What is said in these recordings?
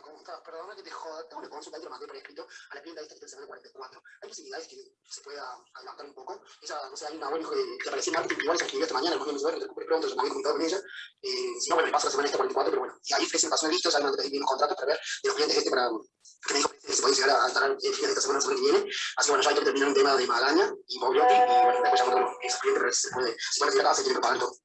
¿Cómo estás? Perdona que te joda. Tengo una consulta que lo mandé por escrito a la clienta esta que está en semana 44. ¿Hay posibilidades que se pueda adelantar un poco? Ella, no sé, hay una buena que apareció en marketing, igual se escribió esta mañana, el mundo me recupere pronto, yo me había comunicado con ella. Si no, bueno, me paso la semana esta 44, pero bueno. Y ahí se me pasó en listo, ya me pedí unos contratos para ver de los clientes para que me dijo que se puede llegar a estar el fin de esta semana, la semana que viene. Así que bueno, ya hay que terminar un tema de Magaña y Bobriotti, y bueno, después ya con esos clientes para ver si se puede llegar a seguir preparando todo.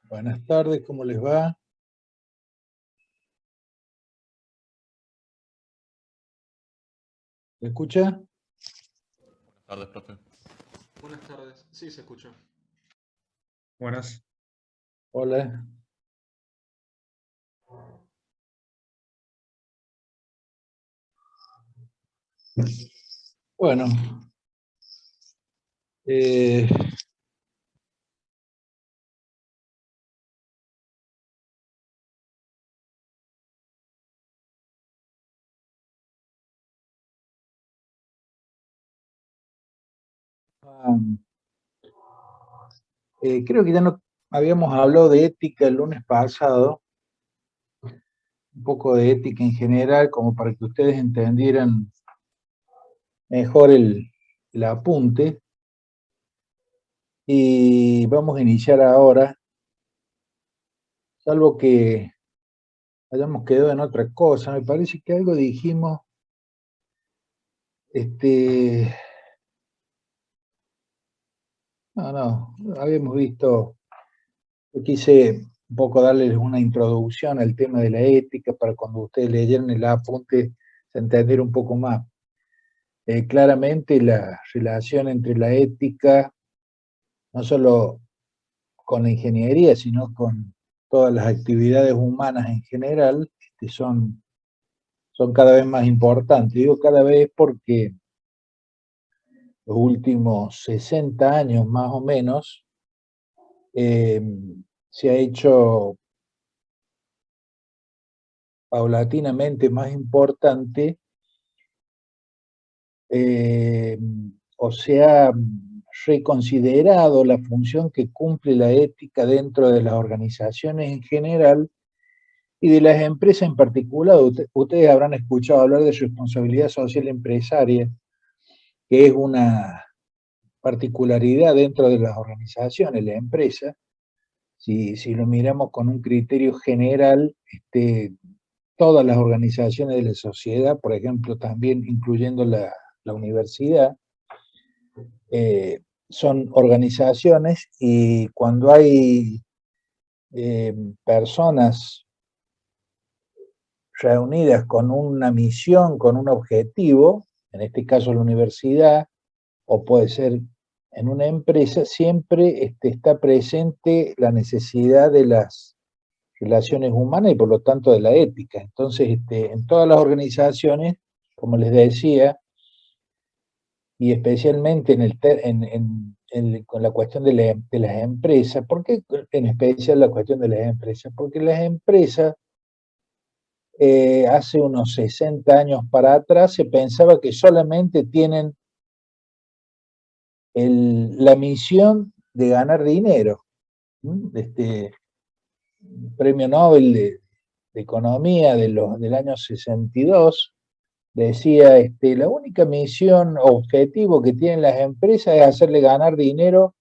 Buenas tardes, ¿cómo les va? ¿Me escucha? Buenas tardes, profe. Buenas tardes, sí se escucha. Buenas. Hola. Bueno, eh, creo que ya no habíamos hablado de ética el lunes pasado, un poco de ética en general, como para que ustedes entendieran mejor el apunte. Y vamos a iniciar ahora, salvo que hayamos quedado en otra cosa. Me parece que algo dijimos, no, habíamos visto, yo quise un poco darles una introducción al tema de la ética para cuando ustedes leyeran el apunte se entendiera un poco más. Claramente la relación entre la ética, no solo con la ingeniería, sino con todas las actividades humanas en general, son cada vez más importantes. Digo cada vez porque los últimos 60 años más o menos se ha hecho paulatinamente más importante, o se ha reconsiderado la función que cumple la ética dentro de las organizaciones en general y de las empresas en particular. Ustedes habrán escuchado hablar de responsabilidad social empresaria, que es una particularidad dentro de las organizaciones, la empresa. Si lo miramos con un criterio general, todas las organizaciones de la sociedad, por ejemplo, también incluyendo la universidad, son organizaciones, y cuando hay personas reunidas con una misión, con un objetivo, en este caso la universidad, o puede ser en una empresa, siempre está presente la necesidad de las relaciones humanas y por lo tanto de la ética. Entonces, en todas las organizaciones, como les decía, y especialmente con la cuestión de las empresas. ¿Por qué en especial la cuestión de las empresas? Porque las empresas, hace unos 60 años para atrás, se pensaba que solamente tienen la misión de ganar dinero. Premio Nobel de Economía del año 62 decía, la única misión o objetivo que tienen las empresas es hacerle ganar dinero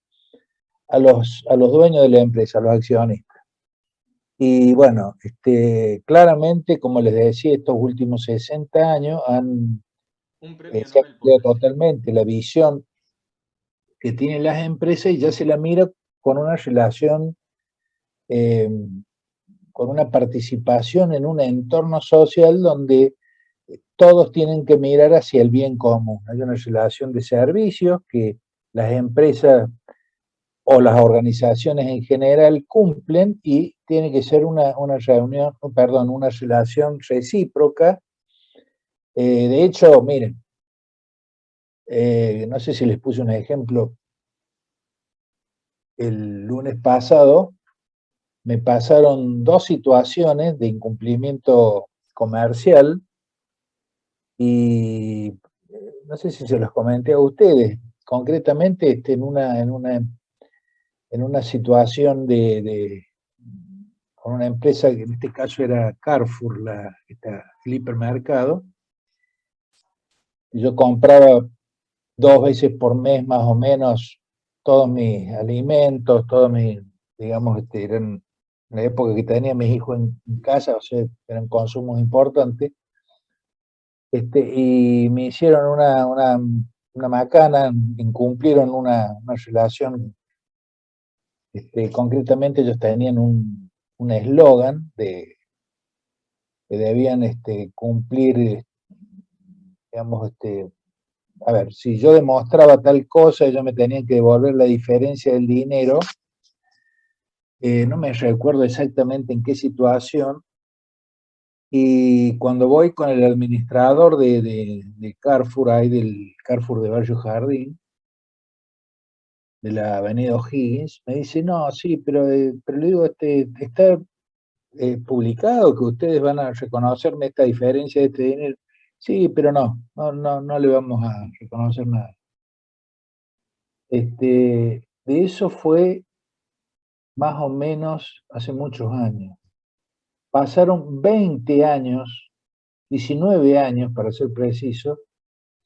a los dueños de la empresa, a los accionistas. Y bueno, claramente, como les decía, estos últimos 60 años se ha cambiado totalmente la visión que tienen las empresas y ya se la mira con una relación, eh, con una participación en un entorno social donde todos tienen que mirar hacia el bien común. Hay una relación de servicios que las empresas o las organizaciones en general cumplen, y tiene que ser una relación recíproca. De hecho, miren, no sé si les puse un ejemplo. El lunes pasado me pasaron dos situaciones de incumplimiento comercial y no sé si se los comenté a ustedes. Concretamente, en una situación con una empresa que en este caso era Carrefour, el hipermercado. Yo compraba 2 veces por mes más o menos todos mis alimentos, digamos, eran en la época que tenía mis hijos en casa, o sea, eran consumos importantes. Y me hicieron una macana, incumplieron una relación. Concretamente ellos tenían un eslogan que debían cumplir, digamos, a ver, si yo demostraba tal cosa, ellos me tenían que devolver la diferencia del dinero no me recuerdo exactamente en qué situación, y cuando voy con el administrador de Carrefour, ahí del Carrefour de Barrio Jardín, de la avenida O'Higgins, me dice, no, sí, pero le digo, está publicado que ustedes van a reconocerme esta diferencia de este dinero. Sí, pero no le vamos a reconocer nada. De eso fue más o menos hace muchos años. Pasaron 20 años, 19 años para ser preciso,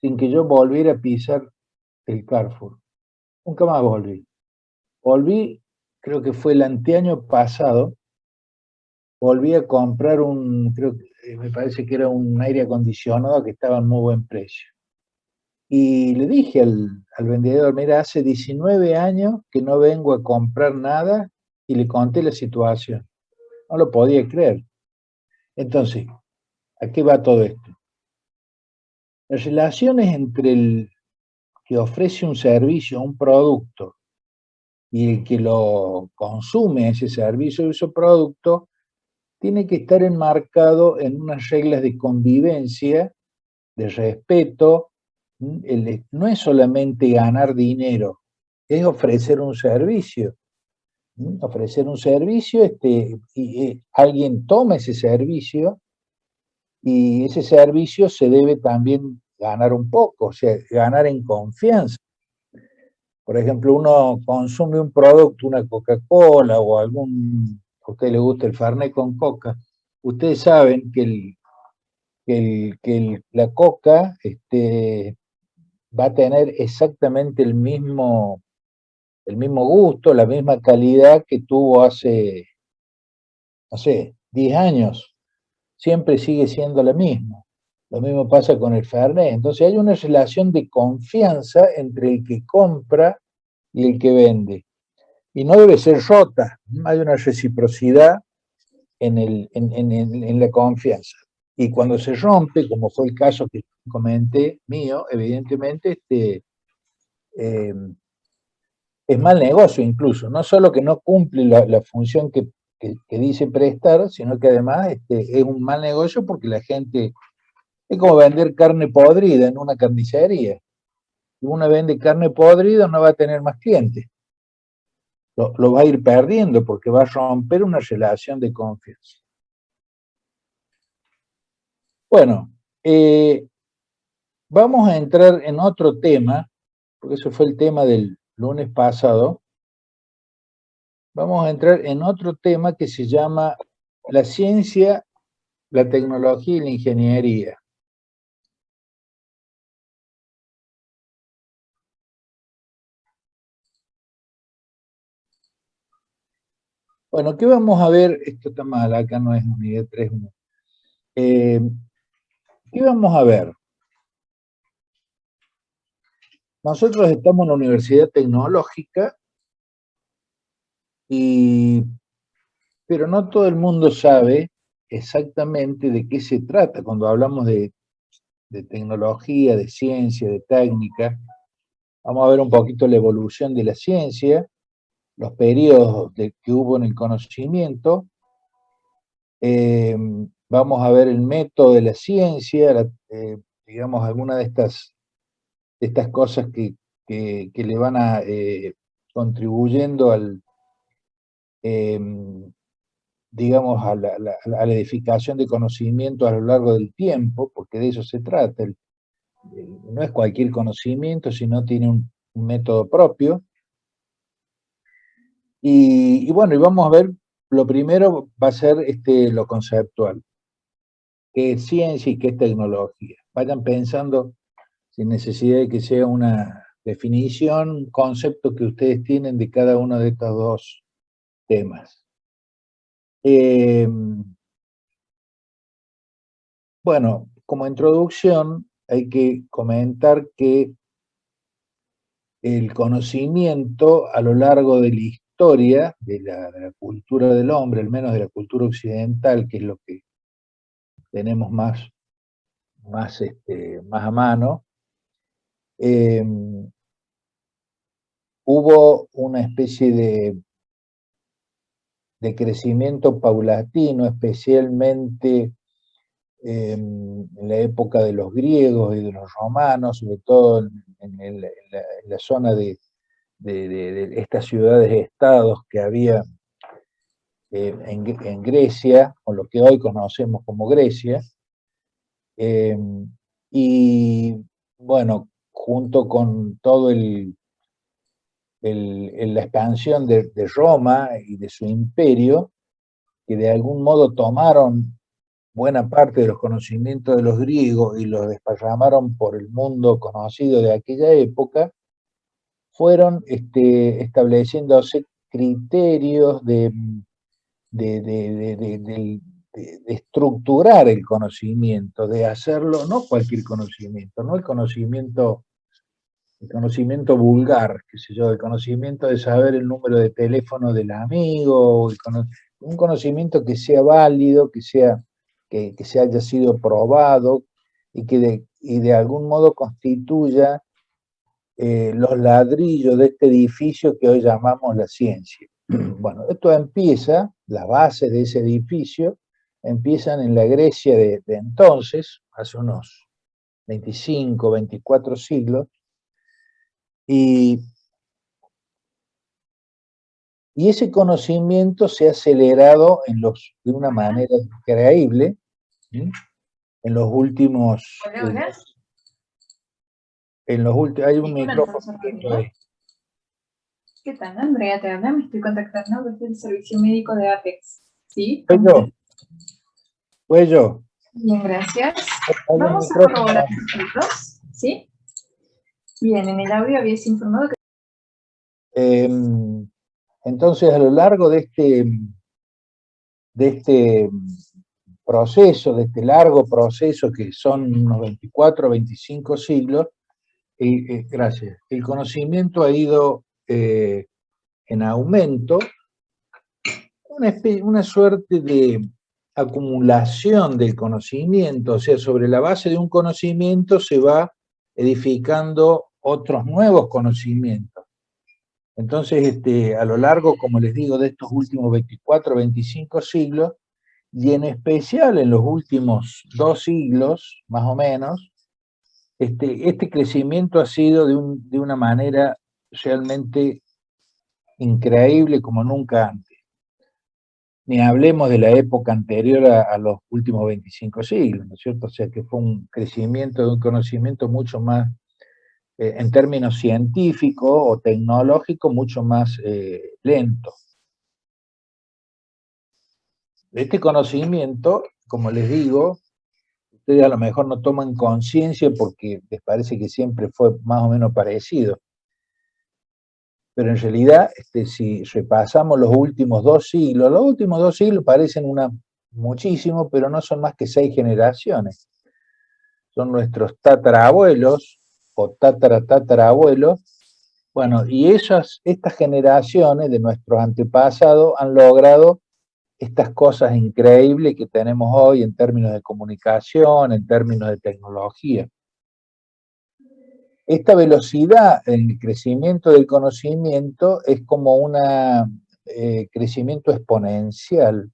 sin que yo volviera a pisar el Carrefour. Nunca más volví. Volví, creo que fue el anteaño pasado, volví a comprar me parece que era un aire acondicionado que estaba en muy buen precio. Y le dije al vendedor, mira, hace 19 años que no vengo a comprar nada, y le conté la situación. No lo podía creer. Entonces, ¿a qué va todo esto? Las relaciones entre el que ofrece un servicio, un producto, y el que lo consume, ese servicio o ese producto, tiene que estar enmarcado en unas reglas de convivencia, de respeto. No es solamente ganar dinero, es ofrecer un servicio. Ofrecer un servicio, y alguien toma ese servicio, y ese servicio se debe también ganar un poco, o sea, ganar en confianza. Por ejemplo, uno consume un producto, una Coca-Cola o a usted le gusta el Fernet con Coca. Ustedes saben que la Coca va a tener exactamente el mismo gusto, la misma calidad que tuvo hace, no sé, 10 años. Siempre sigue siendo la misma. Lo mismo pasa con el Fernet. Entonces hay una relación de confianza entre el que compra y el que vende. Y no debe ser rota. Hay una reciprocidad en la confianza. Y cuando se rompe, como fue el caso que comenté mío, evidentemente eh, es mal negocio incluso. No solo que no cumple la función que dice prestar, sino que además es un mal negocio porque la gente... Es como vender carne podrida en una carnicería. Si uno vende carne podrida, no va a tener más clientes. Lo va a ir perdiendo porque va a romper una relación de confianza. Bueno, vamos a entrar en otro tema, porque ese fue el tema del lunes pasado. Vamos a entrar en otro tema que se llama la ciencia, la tecnología y la ingeniería. Bueno, ¿qué vamos a ver? Esto está mal, acá no es unidad 3. ¿Qué vamos a ver? Nosotros estamos en la Universidad Tecnológica, pero no todo el mundo sabe exactamente de qué se trata cuando hablamos de tecnología, de ciencia, de técnica. Vamos a ver un poquito la evolución de la ciencia, los periodos que hubo en el conocimiento. Vamos a ver el método de la ciencia, digamos, algunas de estas cosas que le van contribuyendo digamos, a la edificación de conocimiento a lo largo del tiempo, porque de eso se trata. No es cualquier conocimiento, sino tiene un método propio. Y bueno, y vamos a ver, lo primero va a ser lo conceptual, qué es ciencia y qué es tecnología. Vayan pensando, sin necesidad de que sea una definición, un concepto que ustedes tienen de cada uno de estos dos temas. Bueno, como introducción hay que comentar que el conocimiento a lo largo de la historia de la cultura del hombre, al menos de la cultura occidental, que es lo que tenemos más a mano, hubo una especie de crecimiento paulatino, especialmente en la época de los griegos y de los romanos, sobre todo en la zona de estas ciudades-estados que había en Grecia, o lo que hoy conocemos como Grecia, y bueno, junto con todo la expansión de Roma y de su imperio, que de algún modo tomaron buena parte de los conocimientos de los griegos y los desparramaron por el mundo conocido de aquella época, fueron estableciéndose criterios de estructurar el conocimiento, de hacerlo, no cualquier conocimiento, no el conocimiento vulgar, qué sé yo, el conocimiento de saber el número de teléfono del amigo, un conocimiento que sea válido, que se haya sido probado y que de algún modo constituya los ladrillos de este edificio que hoy llamamos la ciencia. Bueno, esto empieza, las bases de ese edificio empiezan en la Grecia de entonces, hace unos 25, 24 siglos, y ese conocimiento se ha acelerado de una manera increíble, ¿sí? En los últimos... hay un micrófono ahí. ¿Qué tal, Andrea? Te habla, me estoy contactando desde el servicio médico de Apex. ¿Sí? ¿Fue yo? Bien, gracias. Vamos a corroborar los datos, ¿sí? Bien, en el audio habías informado que... Entonces, a lo largo de este proceso, de este largo proceso que son unos 24 o 25 siglos, gracias, el conocimiento ha ido en aumento, una suerte de acumulación del conocimiento, o sea, sobre la base de un conocimiento se va edificando otros nuevos conocimientos. Entonces, a lo largo, como les digo, de estos últimos 24 o 25 siglos, y en especial en los últimos 2 siglos, más o menos, este crecimiento ha sido de una manera realmente increíble como nunca antes. Ni hablemos de la época anterior a los últimos 25 siglos, ¿no es cierto? O sea que fue un crecimiento de un conocimiento mucho más, en términos científicos o tecnológicos, mucho más lento. Este conocimiento, como les digo, ustedes a lo mejor no toman conciencia porque les parece que siempre fue más o menos parecido. Pero en realidad, si repasamos los últimos 2 siglos parecen muchísimo, pero no son más que 6 generaciones. Son nuestros tatarabuelos o tatarabuelos. Bueno, y estas generaciones de nuestros antepasados han logrado estas cosas increíbles que tenemos hoy en términos de comunicación, en términos de tecnología. Esta velocidad en el crecimiento del conocimiento es como un crecimiento exponencial.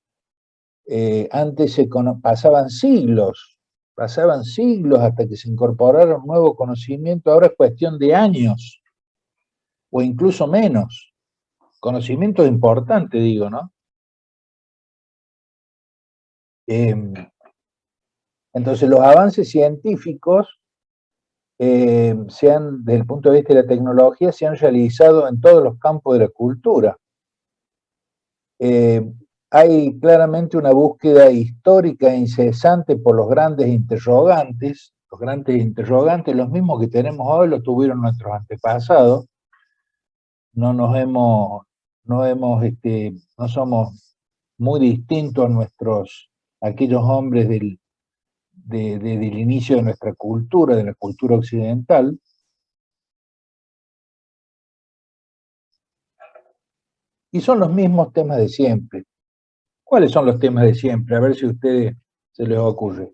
Antes pasaban siglos hasta que se incorporara un nuevo conocimiento, ahora es cuestión de años, o incluso menos. Conocimiento importante, digo, ¿no? Entonces los avances científicos, desde el punto de vista de la tecnología, se han realizado en todos los campos de la cultura. Hay claramente una búsqueda histórica incesante por los grandes interrogantes, los mismos que tenemos hoy los tuvieron nuestros antepasados. No somos muy distintos a aquellos hombres del inicio de nuestra cultura, de la cultura occidental. Y son los mismos temas de siempre. ¿Cuáles son los temas de siempre? A ver si a ustedes se les ocurre.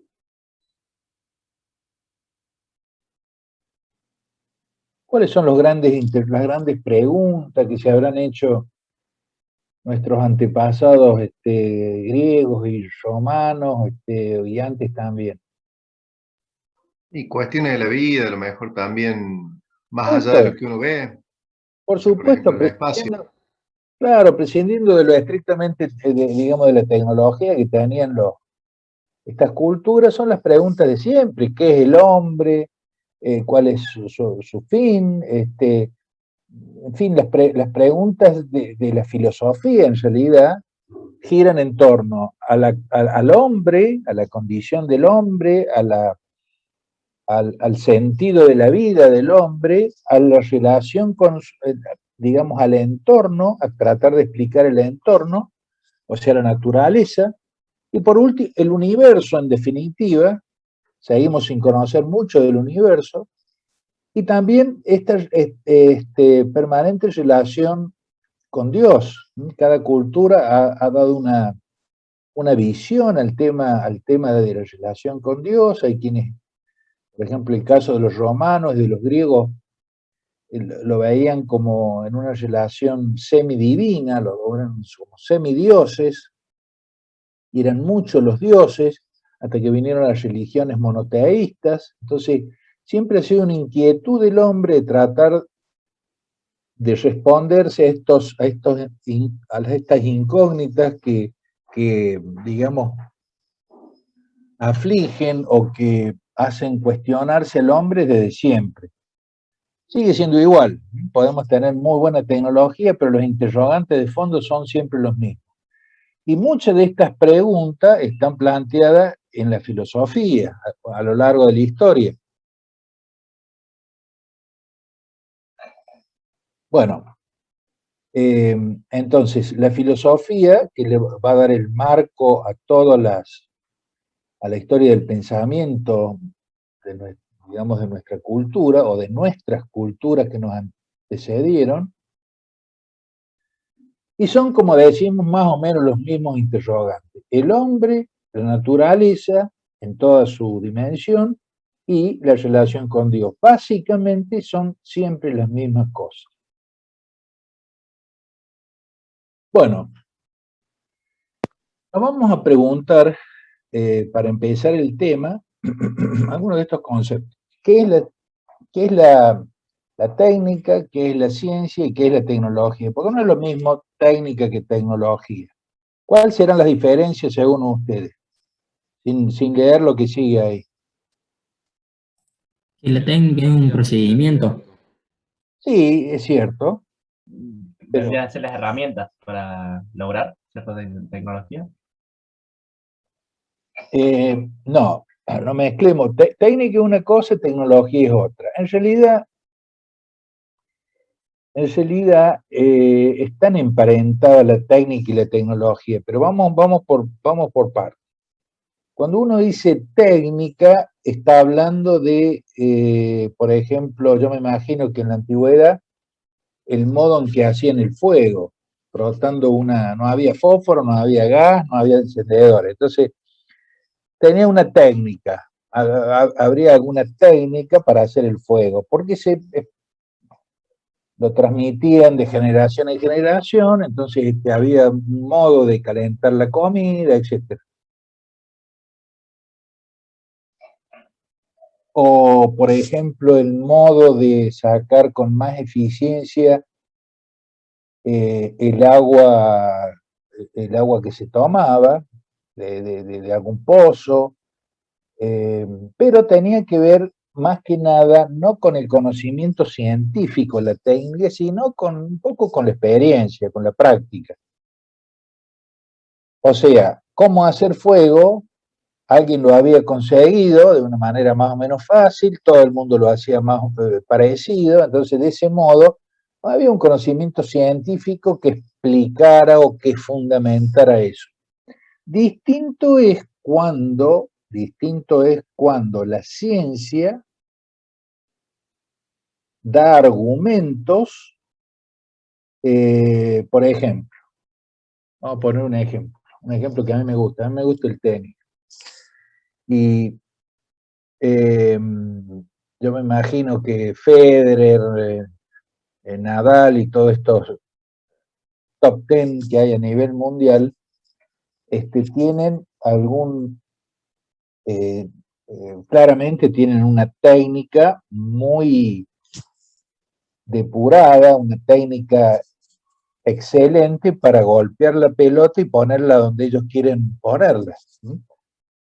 ¿Cuáles son las grandes preguntas que se habrán hecho nuestros antepasados griegos y romanos, y antes también. Y cuestiones de la vida, a lo mejor también, más allá de Esto, lo que uno ve, por por ejemplo, supuesto, en el espacio. claro, prescindiendo de lo estrictamente, digamos, de la tecnología que tenían estas culturas, son las preguntas de siempre: ¿qué es el hombre? ¿Cuál es su fin? En fin, las preguntas de la filosofía, en realidad, giran en torno al hombre, a la condición del hombre, al sentido de la vida del hombre, a la relación con, digamos, al entorno, a tratar de explicar el entorno, o sea, la naturaleza, y por último, el universo, en definitiva. Seguimos sin conocer mucho del universo, y también esta permanente relación con Dios. Cada cultura ha dado una visión al tema de la relación con Dios. Hay quienes, por ejemplo, el caso de los romanos y de los griegos, lo veían como en una relación semidivina, lo eran como semidioses, y eran muchos los dioses, hasta que vinieron las religiones monoteístas. Entonces, siempre ha sido una inquietud del hombre de tratar de responderse a estas incógnitas que, digamos, afligen o que hacen cuestionarse al hombre desde siempre. Sigue siendo igual, podemos tener muy buena tecnología, pero los interrogantes de fondo son siempre los mismos. Y muchas de estas preguntas están planteadas en la filosofía a lo largo de la historia. Bueno, entonces la filosofía, que le va a dar el marco a a la historia del pensamiento, digamos, de nuestra cultura o de nuestras culturas que nos antecedieron, y son, como decimos, más o menos los mismos interrogantes: el hombre, la naturaleza en toda su dimensión, y la relación con Dios. Básicamente son siempre las mismas cosas. Bueno, nos vamos a preguntar, para empezar el tema, algunos de estos conceptos. Qué es la técnica, qué es la ciencia y qué es la tecnología? Porque no es lo mismo técnica que tecnología. ¿Cuáles serán las diferencias según ustedes? Sin leer lo que sigue ahí. Y la técnica es un procedimiento. Sí, es cierto. Pero Vendrían a ser las herramientas para lograr cierta tecnología. no mezclemos. Técnica es una cosa, tecnología es otra. En realidad están emparentadas la técnica y la tecnología, pero vamos por partes. Cuando uno dice técnica, está hablando de, por ejemplo, yo me imagino que en la antigüedad, el modo en que hacían el fuego, frotando no había fósforo, no había gas, no había encendedor. Entonces, tenía una técnica, habría alguna técnica para hacer el fuego, porque lo transmitían de generación en generación. Entonces había un modo de calentar la comida, etc. O, por ejemplo, el modo de sacar con más eficiencia el agua que se tomaba de algún pozo, pero tenía que ver más que nada no con el conocimiento científico, la técnica, sino un poco con la experiencia, con la práctica. O sea, cómo hacer fuego, alguien lo había conseguido de una manera más o menos fácil, todo el mundo lo hacía más parecido. Entonces, de ese modo, no había un conocimiento científico que explicara o que fundamentara eso. Distinto es cuando la ciencia da argumentos, por ejemplo, vamos a poner un ejemplo que a mí me gusta el tenis. Y yo me imagino que Federer, Nadal y todos estos top 10 que hay a nivel mundial, tienen algún, claramente tienen una técnica muy depurada, una técnica excelente para golpear la pelota y ponerla donde ellos quieren ponerla, ¿sí?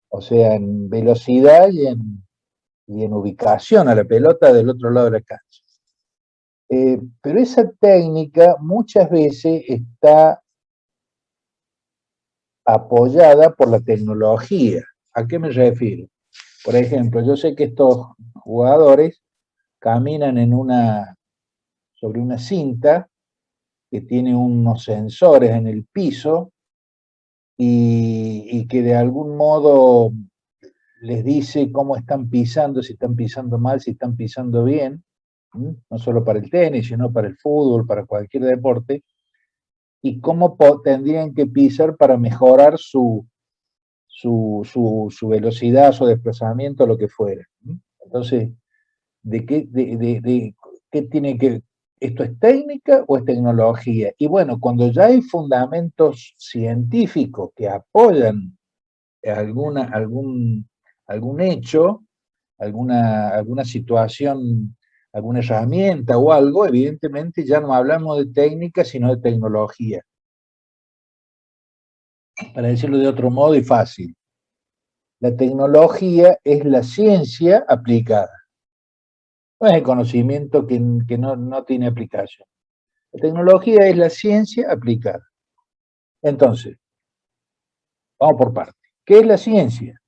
O sea, en velocidad y en ubicación a la pelota del otro lado de la cancha. Pero esa técnica muchas veces está apoyada por la tecnología. ¿A qué me refiero? Por ejemplo, yo sé que estos jugadores caminan sobre una cinta que tiene unos sensores en el piso y que de algún modo les dice cómo están pisando, si están pisando mal, si están pisando bien, no solo para el tenis, sino para el fútbol, para cualquier deporte, y cómo tendrían que pisar para mejorar su velocidad, su desplazamiento, lo que fuera. Entonces, ¿qué tiene que... ¿Esto es técnica o es tecnología? Y bueno, cuando ya hay fundamentos científicos que apoyan algún hecho, alguna situación, alguna herramienta o algo, evidentemente ya no hablamos de técnica, sino de tecnología. Para decirlo de otro modo y fácil, la tecnología es la ciencia aplicada. No es el conocimiento que no tiene aplicación. La tecnología es la ciencia aplicada. Entonces, vamos por partes. ¿Qué es la ciencia?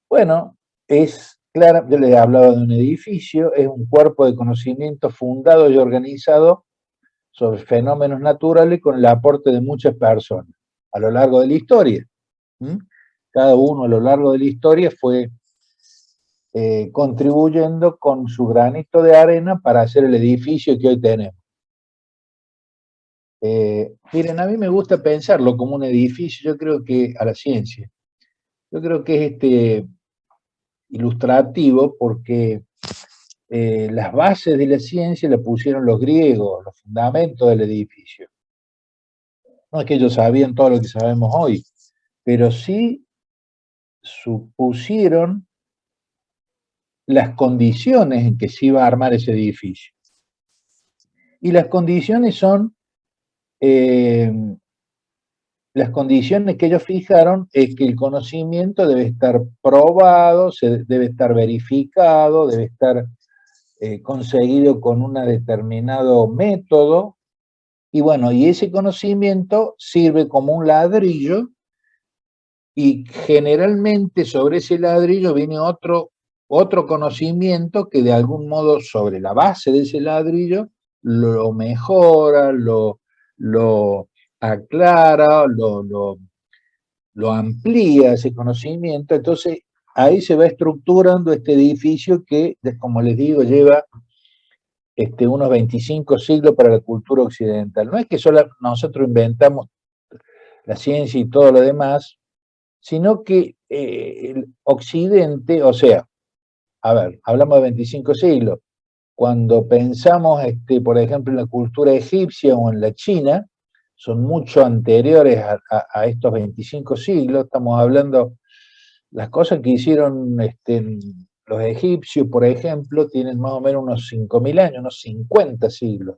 Bueno, es clara, yo les he hablado de un edificio, es un cuerpo de conocimiento fundado y organizado sobre fenómenos naturales con el aporte de muchas personas a lo largo de la historia. Cada uno a lo largo de la historia fue contribuyendo con su granito de arena para hacer el edificio que hoy tenemos. Miren, a mí me gusta pensarlo como un edificio, yo creo que a la ciencia. Yo creo que es ilustrativo porque las bases de la ciencia las pusieron los griegos, los fundamentos del edificio. No es que ellos sabían todo lo que sabemos hoy, pero sí supusieron las condiciones en que se iba a armar ese edificio. Y las condiciones son, las condiciones que ellos fijaron es que el conocimiento debe estar probado, debe estar verificado, debe estar conseguido con un determinado método, y bueno, y ese conocimiento sirve como un ladrillo, y generalmente sobre ese ladrillo viene otro conocimiento que de algún modo sobre la base de ese ladrillo lo mejora, lo aclara, lo amplía ese conocimiento. Entonces ahí se va estructurando este edificio que, como les digo, lleva unos 25 siglos para la cultura occidental. No es que solo nosotros inventamos la ciencia y todo lo demás, sino que el Occidente, o sea, a ver, hablamos de 25 siglos, cuando pensamos, por ejemplo, en la cultura egipcia o en la China, son mucho anteriores a estos 25 siglos, estamos hablando, las cosas que hicieron los egipcios, por ejemplo, tienen más o menos unos 5.000 años, unos 50 siglos,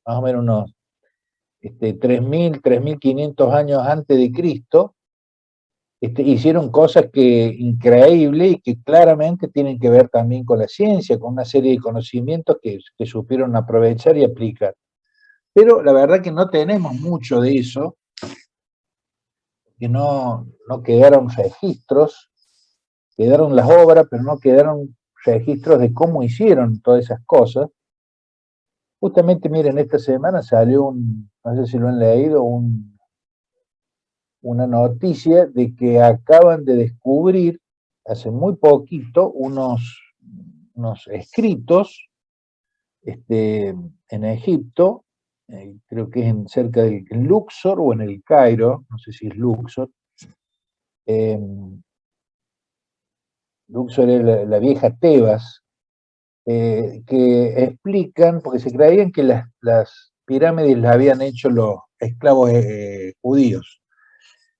más o menos unos 3.000, 3.500 años antes de Cristo, hicieron cosas increíbles y que claramente tienen que ver también con la ciencia, con una serie de conocimientos que supieron aprovechar y aplicar. Pero la verdad que no tenemos mucho de eso, que no quedaron registros, quedaron las obras, pero no quedaron registros de cómo hicieron todas esas cosas. Justamente, miren, esta semana salió no sé si lo han leído, una noticia de que acaban de descubrir hace muy poquito unos escritos en Egipto, creo que es cerca del Luxor o en el Cairo, no sé si es Luxor. Luxor es la vieja Tebas, que explican, porque se creían que las pirámides las habían hecho los esclavos judíos.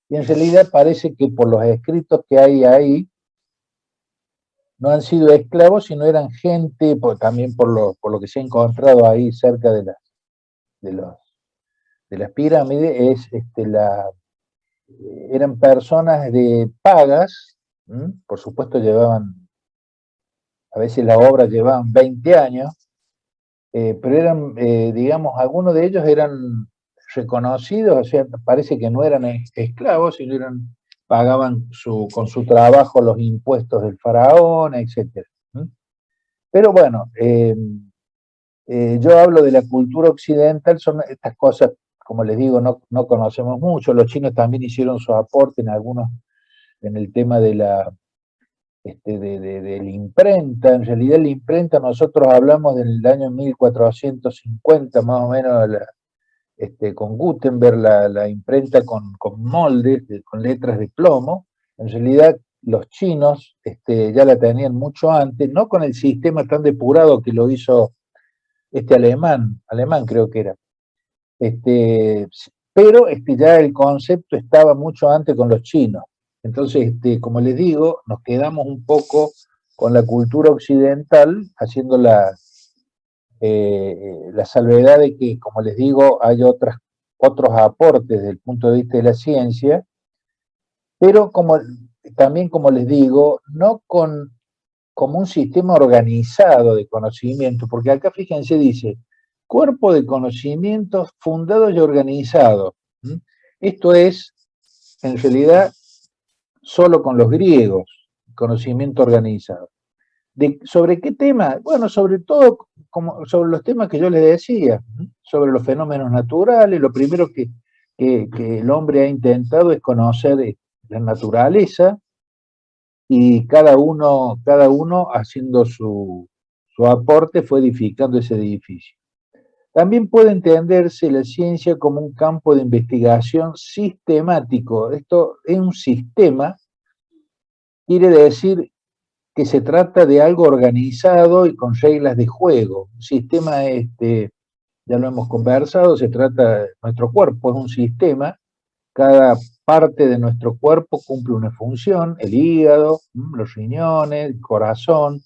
Y en realidad parece que por los escritos que hay ahí, no han sido esclavos, sino eran gente, también por lo que se ha encontrado ahí cerca de las pirámides, eran personas de pagas, por supuesto a veces las obras llevaban 20 años, pero eran, digamos, algunos de ellos eran reconocidos, o sea, parece que no eran esclavos, sino pagaban con su trabajo los impuestos del faraón, etc. Pero bueno, yo hablo de la cultura occidental, son estas cosas, como les digo, no conocemos mucho. Los chinos también hicieron su aporte en el tema de la imprenta. En realidad la imprenta, nosotros hablamos del año 1450 más o menos, con Gutenberg, la imprenta con moldes, con letras de plomo. En realidad los chinos ya la tenían mucho antes, no con el sistema tan depurado que lo hizo alemán creo que era. Pero ya el concepto estaba mucho antes con los chinos. Entonces, como les digo, nos quedamos un poco con la cultura occidental, haciendo la salvedad de que, como les digo, hay otros aportes desde el punto de vista de la ciencia, pero también, como les digo, no como un sistema organizado de conocimiento, porque acá, fíjense, dice, cuerpo de conocimientos fundados y organizados. Esto es, en realidad, solo con los griegos, conocimiento organizado. ¿Sobre qué tema? Bueno, sobre todo sobre los temas que yo les decía, sobre los fenómenos naturales. Lo primero que el hombre ha intentado es conocer la naturaleza, y cada uno haciendo su aporte fue edificando ese edificio. También puede entenderse la ciencia como un campo de investigación sistemático. Esto es un sistema, quiere decir que se trata de algo organizado y con reglas de juego. Un sistema, ya lo hemos conversado, se trata, nuestro cuerpo es un sistema, cada parte de nuestro cuerpo cumple una función, el hígado, los riñones, el corazón,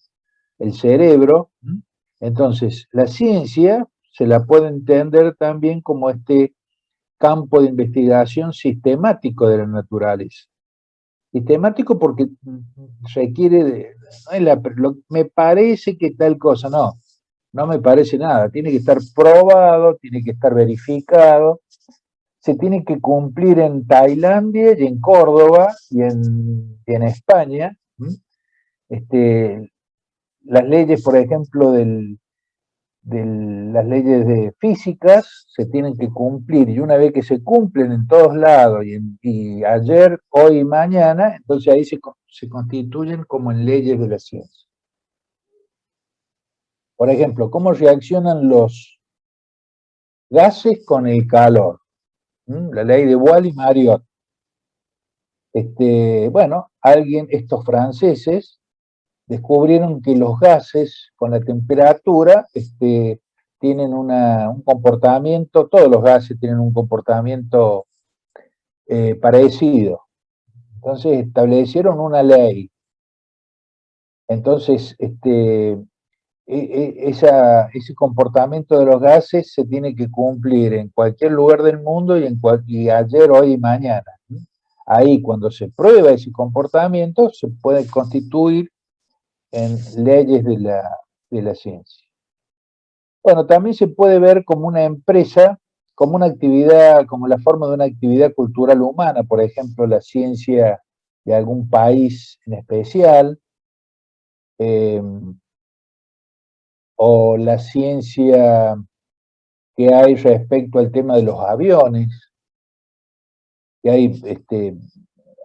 el cerebro. Entonces, la ciencia se la puede entender también como este campo de investigación sistemático de la naturaleza. Sistemático porque requiere me parece que tal cosa, no me parece nada, tiene que estar probado, tiene que estar verificado, se tiene que cumplir en Tailandia y en Córdoba y en España. Las leyes, por ejemplo, las leyes de físicas se tienen que cumplir, y una vez que se cumplen en todos lados, y ayer, hoy y mañana, entonces ahí se constituyen como en leyes de la ciencia. Por ejemplo, ¿cómo reaccionan los gases con el calor? La ley de Boyle-Mariotte. Bueno, estos franceses descubrieron que los gases con la temperatura tienen un comportamiento, todos los gases tienen un comportamiento parecido. Entonces establecieron una ley. Entonces, ese comportamiento de los gases se tiene que cumplir en cualquier lugar del mundo y ayer, hoy y mañana. Ahí, cuando se prueba ese comportamiento, se puede constituir en leyes de la ciencia. Bueno, también se puede ver como una empresa, como una actividad, como la forma de una actividad cultural humana, por ejemplo, la ciencia de algún país en especial, o la ciencia que hay respecto al tema de los aviones, que hay,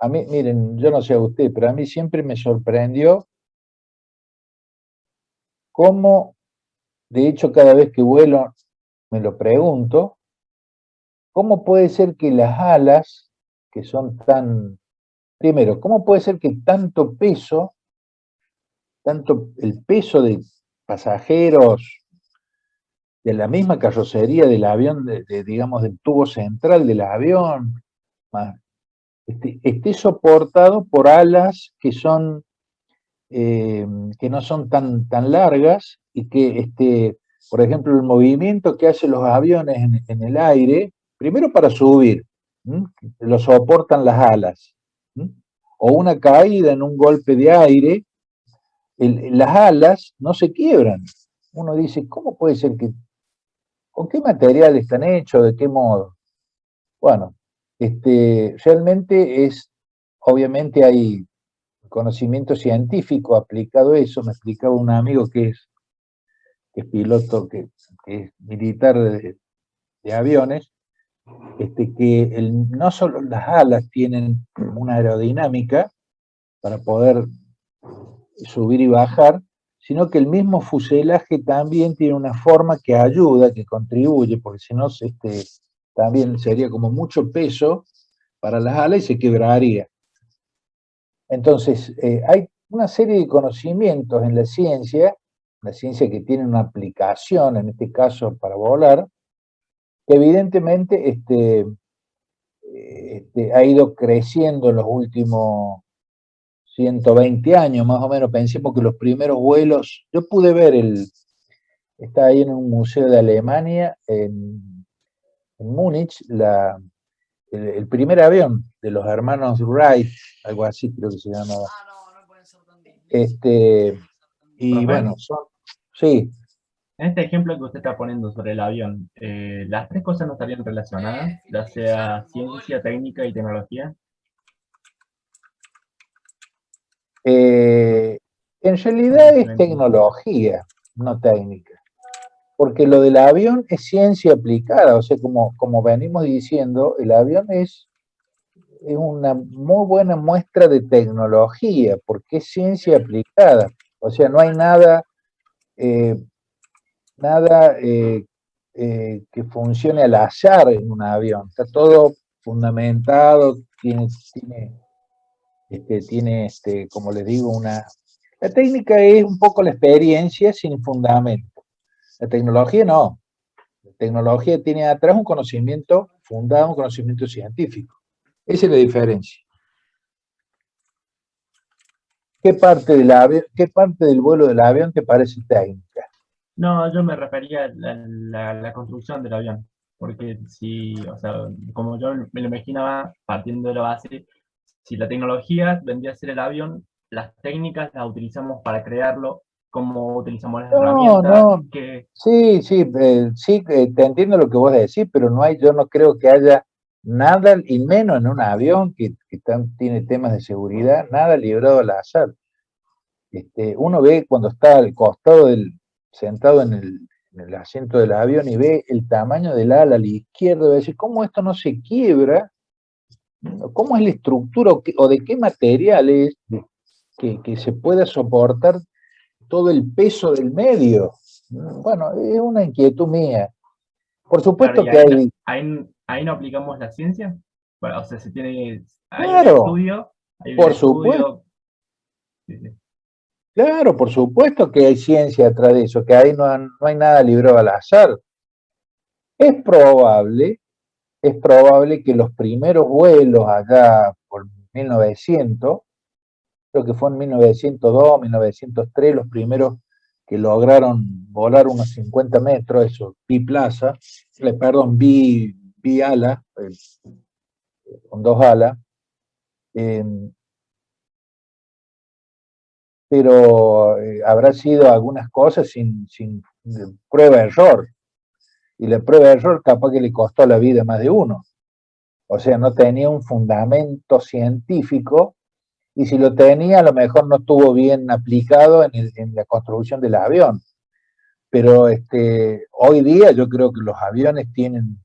a mí, miren, yo no sé a usted, pero a mí siempre me sorprendió cómo, de hecho, cada vez que vuelo me lo pregunto, cómo puede ser que las alas, que son primero, cómo puede ser que tanto el peso de pasajeros de la misma carrocería del avión, digamos, del tubo central del avión, esté soportado por alas que son que no son tan largas y que, por ejemplo, el movimiento que hacen los aviones en el aire, primero para subir, lo soportan las alas, o una caída en un golpe de aire, las alas no se quiebran. Uno dice, ¿cómo puede ser que, con qué material están hechos, de qué modo? Bueno, realmente obviamente hay conocimiento científico aplicado a eso. Me explicaba un amigo que es piloto, que es militar de aviones, que no solo las alas tienen una aerodinámica para poder subir y bajar, sino que el mismo fuselaje también tiene una forma que ayuda, que contribuye, porque si no también sería como mucho peso para las alas y se quebraría. Entonces, hay una serie de conocimientos en la ciencia que tiene una aplicación, en este caso para volar, que evidentemente ha ido creciendo en los últimos 120 años, más o menos. Pensemos que los primeros vuelos, yo pude ver está ahí en un museo de Alemania, en Múnich, el primer avión de los hermanos Wright, algo así creo que se llamaba. Y Profe, bueno, sí, en este ejemplo que usted está poniendo sobre el avión, ¿las tres cosas no estarían relacionadas, ya sea ciencia, técnica y tecnología? en realidad es tecnología, no técnica, porque lo del avión es ciencia aplicada, o sea, como venimos diciendo, el avión es una muy buena muestra de tecnología, porque es ciencia aplicada, o sea, no hay eh, nada que funcione al azar en un avión, está todo fundamentado, tiene como les digo, la técnica es un poco la experiencia sin fundamento, la tecnología no, la tecnología tiene atrás un conocimiento fundado, un conocimiento científico, esa es la diferencia. ¿Qué parte del vuelo del avión te parece técnica? No, yo me refería a la construcción del avión, porque o sea, como yo me lo imaginaba, partiendo de la base, si la tecnología vendría a ser el avión, las técnicas las utilizamos para crearlo, cómo utilizamos las herramientas, No, sí, te entiendo lo que vos decís, pero yo no creo que haya nada, y menos en un avión que tiene temas de seguridad, nada librado al azar. Uno ve cuando está al costado sentado en el asiento del avión y ve el tamaño del ala a la izquierda, y va a decir, ¿cómo esto no se quiebra? ¿Cómo es la estructura o de qué material es que se pueda soportar todo el peso del medio? Bueno, es una inquietud mía. Por claro, supuesto y que hay... ahí no aplicamos la ciencia. Bueno, o sea, Claro, hay un por supuesto. estudio. Sí, sí. Claro, por supuesto que hay ciencia atrás de eso, que ahí no hay nada librado al azar. Es probable, es probable que los primeros vuelos allá por 1900, creo que fue en 1902, 1903, los primeros que lograron volar unos 50 metros, eso, biplaza, biala, con dos alas, pero habrá sido algunas cosas sin prueba-error, y la prueba-error capaz que le costó la vida a más de uno. O sea, no tenía un fundamento científico, y si lo tenía, a lo mejor no estuvo bien aplicado en la construcción del avión. Pero hoy día yo creo que los aviones tienen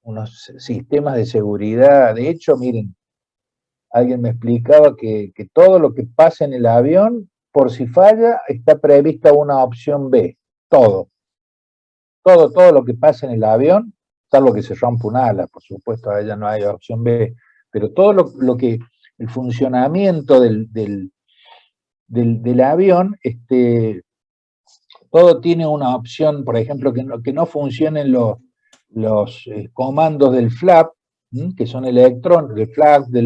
unos sistemas de seguridad. De hecho, miren, alguien me explicaba que todo lo que pasa en el avión, por si falla, está prevista una opción B. Todo lo que pasa en el avión, salvo que se rompa un ala, por supuesto, a ella no hay opción B, pero todo lo que, el funcionamiento del avión, todo tiene una opción, por ejemplo, que no funcionen los comandos del flap, que son electrónicos, el flap de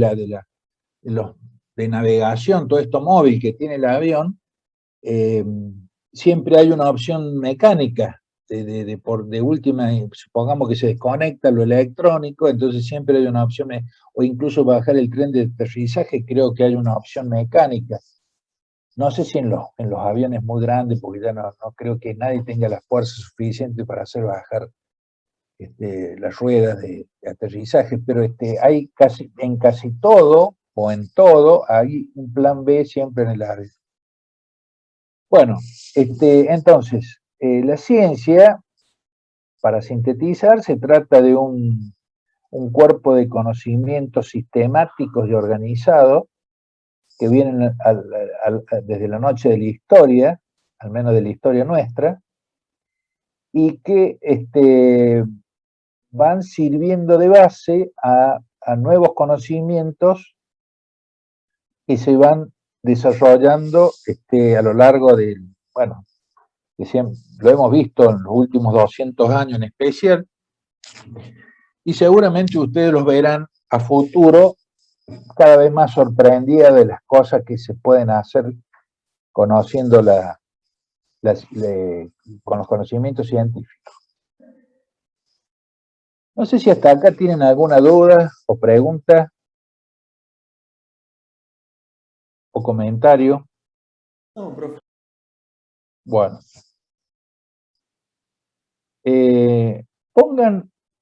navegación, todo esto móvil que tiene el avión, siempre hay una opción mecánica, de última, supongamos que se desconecta lo electrónico, entonces siempre hay una opción, o incluso bajar el tren de aterrizaje, creo que hay una opción mecánica. No sé si en los aviones muy grandes, porque ya no creo que nadie tenga la fuerza suficiente para hacer bajar las ruedas de aterrizaje, pero hay en casi todo, o en todo, hay un plan B siempre en el avión. Bueno, entonces, la ciencia, para sintetizar, se trata de un cuerpo de conocimientos sistemáticos y organizados que vienen desde la noche de la historia, al menos de la historia nuestra, y que van sirviendo de base a nuevos conocimientos que se van desarrollando a lo largo del, bueno, que siempre, lo hemos visto en los últimos 200 años en especial, y seguramente ustedes los verán a futuro cada vez más sorprendida de las cosas que se pueden hacer conociendo con los conocimientos científicos. No sé si hasta acá tienen alguna duda o pregunta o comentario. No, profe. Bueno.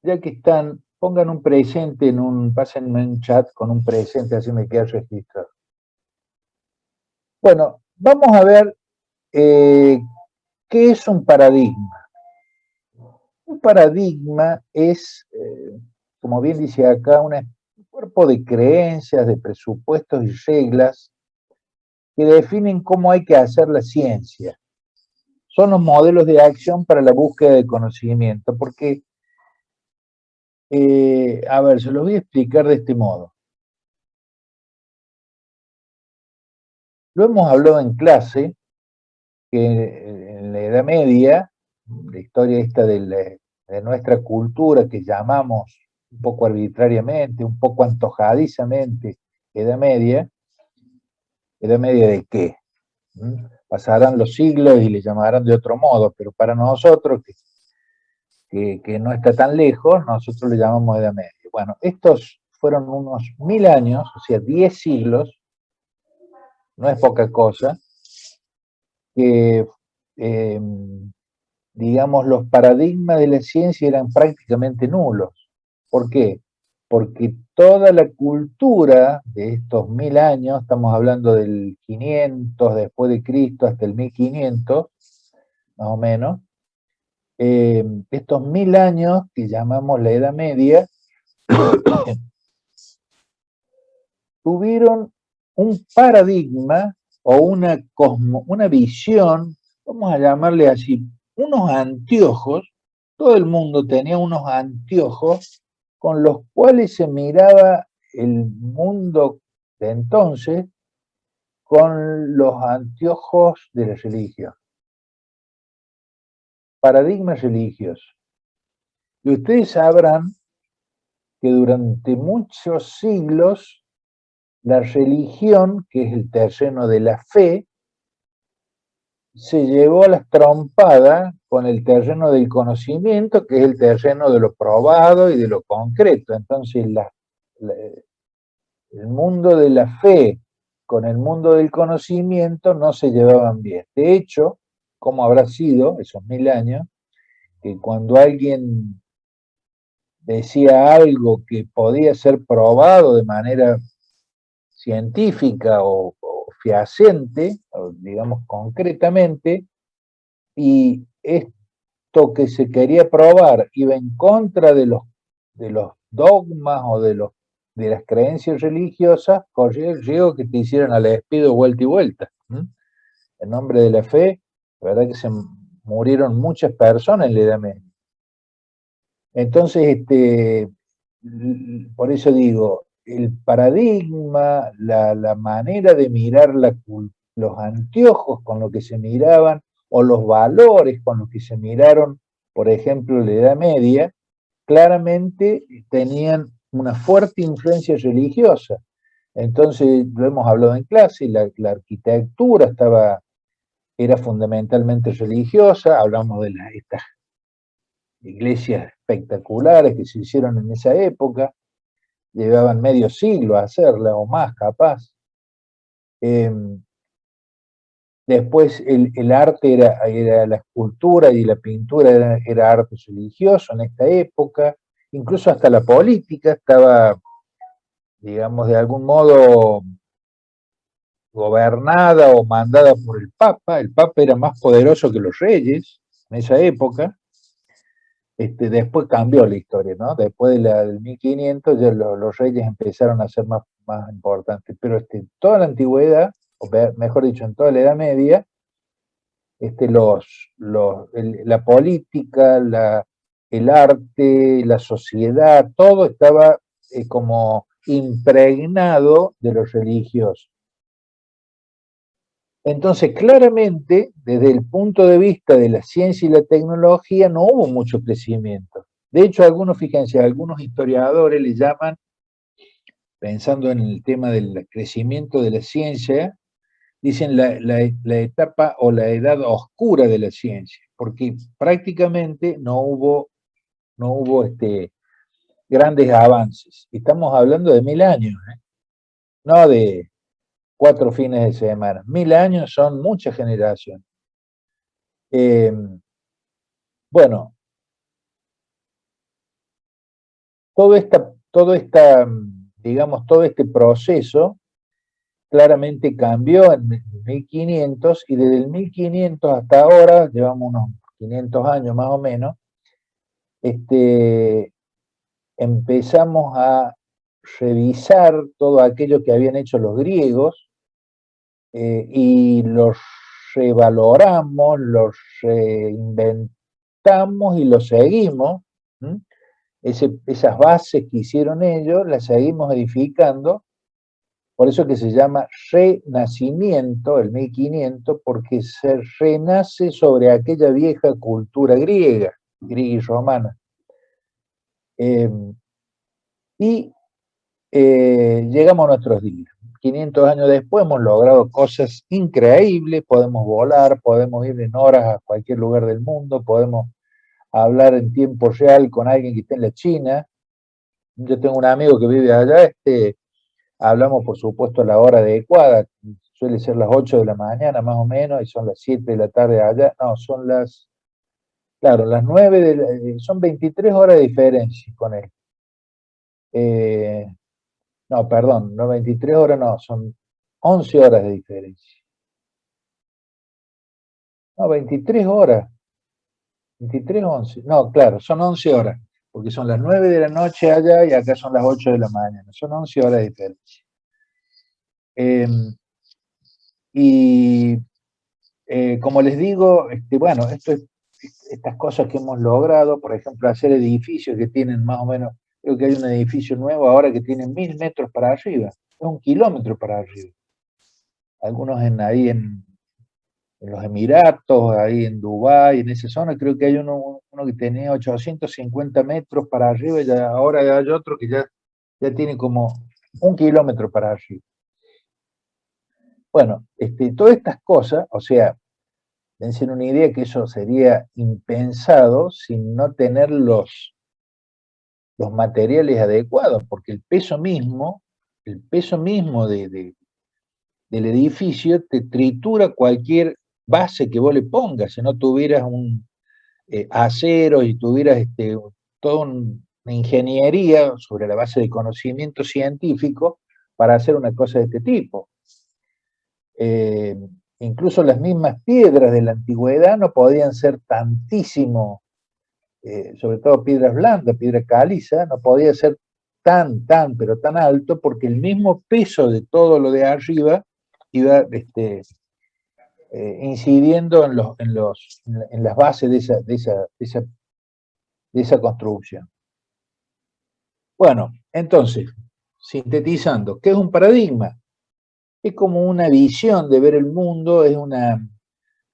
Ya que están, pongan un presente pásenme un chat con un presente, así me queda registrado. Bueno, vamos a ver qué es un paradigma. Un paradigma es, como bien dice acá, un cuerpo de creencias, de presupuestos y reglas que definen cómo hay que hacer la ciencia. Son los modelos de acción para la búsqueda de conocimiento, porque, a ver, se los voy a explicar de este modo. Lo hemos hablado en clase, que en la Edad Media, la historia esta de nuestra cultura que llamamos un poco arbitrariamente, un poco antojadizamente Edad Media ¿de qué? Pasarán los siglos y le llamarán de otro modo, pero para nosotros, que no está tan lejos, nosotros le llamamos Edad Media. Bueno, estos fueron unos 1000 años, o sea, 10 siglos, no es poca cosa, que, digamos, los paradigmas de la ciencia eran prácticamente nulos. ¿Por qué? Porque toda la cultura de estos 1000 años, estamos hablando del 500 después de Cristo hasta el 1500, más o menos, estos 1000 años que llamamos la Edad Media, tuvieron un paradigma o una visión, vamos a llamarle así, unos anteojos, todo el mundo tenía unos anteojos con los cuales se miraba el mundo de entonces con los anteojos de la religión. Paradigmas religiosos. Y ustedes sabrán que durante muchos siglos la religión, que es el terreno de la fe, se llevó a las trompadas con el terreno del conocimiento, que es el terreno de lo probado y de lo concreto. Entonces, el mundo de la fe con el mundo del conocimiento no se llevaban bien. De hecho, ¿cómo habrá sido esos 1000 años? Que cuando alguien decía algo que podía ser probado de manera científica o fehaciente, o digamos concretamente, y esto que se quería probar iba en contra de los dogmas o de las creencias religiosas, corría el riesgo que te hicieran al despido vuelta y vuelta. En nombre de la fe, la verdad que se murieron muchas personas en la Edad Media. Entonces, por eso digo, el paradigma, la manera de mirar los anteojos con lo que se miraban, o los valores con los que se miraron, por ejemplo, la Edad Media, claramente tenían una fuerte influencia religiosa. Entonces, lo hemos hablado en clase, la arquitectura era fundamentalmente religiosa, hablamos de estas iglesias espectaculares que se hicieron en esa época, llevaban medio siglo a hacerla o más capaz. Después el arte era la escultura y la pintura era arte religioso en esta época, incluso hasta la política estaba, digamos, de algún modo gobernada o mandada por el Papa era más poderoso que los reyes en esa época. Después cambió la historia, ¿no? Después del 1500 ya los reyes empezaron a ser más importantes, pero toda la antigüedad, o mejor dicho, en toda la Edad Media, la política, el arte, la sociedad, todo estaba como impregnado de lo religioso. Entonces, claramente, desde el punto de vista de la ciencia y la tecnología, no hubo mucho crecimiento. De hecho, fíjense, algunos historiadores le llaman, pensando en el tema del crecimiento de la ciencia, dicen la etapa o la edad oscura de la ciencia, porque prácticamente no hubo grandes avances. Estamos hablando de 1000 años, no de 4 fines de semana. 1000 años son muchas generaciones. Bueno, todo este proceso claramente cambió en 1500 y desde el 1500 hasta ahora, llevamos unos 500 años más o menos, empezamos a revisar todo aquello que habían hecho los griegos y los revaloramos, los reinventamos y los seguimos. Esas bases que hicieron ellos las seguimos edificando. Por eso que se llama renacimiento, el 1500, porque se renace sobre aquella vieja cultura griega y romana. Llegamos a nuestros días. 500 años después hemos logrado cosas increíbles, podemos volar, podemos ir en horas a cualquier lugar del mundo, podemos hablar en tiempo real con alguien que esté en la China. Yo tengo un amigo que vive allá, hablamos por supuesto a la hora adecuada, suele ser las 8 de la mañana más o menos, y son las 7 de la tarde allá, no, son las 9 son 23 horas de diferencia con él. No, perdón, no 23 horas, no, son 11 horas de diferencia. No, 23 horas. 23, 11. No, claro, son 11 horas, porque son las 9 de la noche allá y acá son las 8 de la mañana. Son 11 horas de diferencia. Como les digo, bueno, estas cosas que hemos logrado, por ejemplo, hacer edificios que tienen más o menos, creo que hay un edificio nuevo ahora que tiene 1000 metros para arriba, es 1 kilómetro para arriba. Algunos ahí en los Emiratos, ahí en Dubái, en esa zona, creo que hay uno que tenía 850 metros para arriba y ahora hay otro que ya tiene como 1 kilómetro para arriba. Bueno, todas estas cosas, o sea, dense una idea que eso sería impensado sin no tener los materiales adecuados, porque el peso mismo del edificio te tritura cualquier base que vos le pongas. Si no tuvieras un acero y tuvieras toda una ingeniería sobre la base de conocimiento científico para hacer una cosa de este tipo. Incluso las mismas piedras de la antigüedad no podían ser tantísimo, sobre todo piedras blandas, piedra caliza, no podía ser pero tan alto, porque el mismo peso de todo lo de arriba iba incidiendo en las bases de esa construcción. Bueno, entonces, sintetizando, ¿qué es un paradigma? Es como una visión de ver el mundo, es una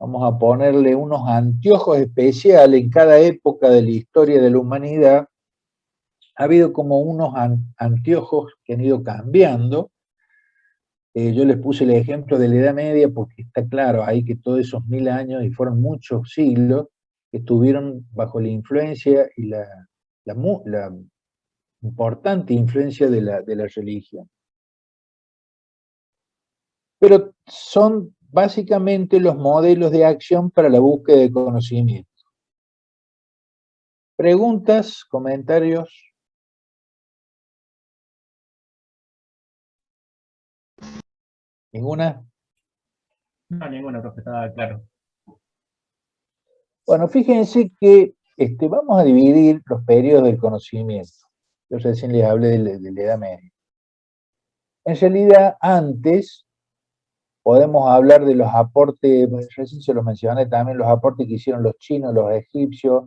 vamos a ponerle unos anteojos especiales en cada época de la historia de la humanidad. Ha habido como unos anteojos que han ido cambiando. Yo les puse el ejemplo de la Edad Media porque está claro ahí que todos esos 1000 años, y fueron muchos siglos, que estuvieron bajo la influencia y la importante influencia de la religión. Pero son básicamente los modelos de acción para la búsqueda de conocimiento. ¿Preguntas? ¿Comentarios? ¿Ninguna? No, ninguna, profe, estaba claro. Bueno, fíjense que vamos a dividir los periodos del conocimiento. Yo recién les hablé de la Edad Media. En realidad, antes podemos hablar de los aportes, recién se los mencioné también, los aportes que hicieron los chinos, los egipcios,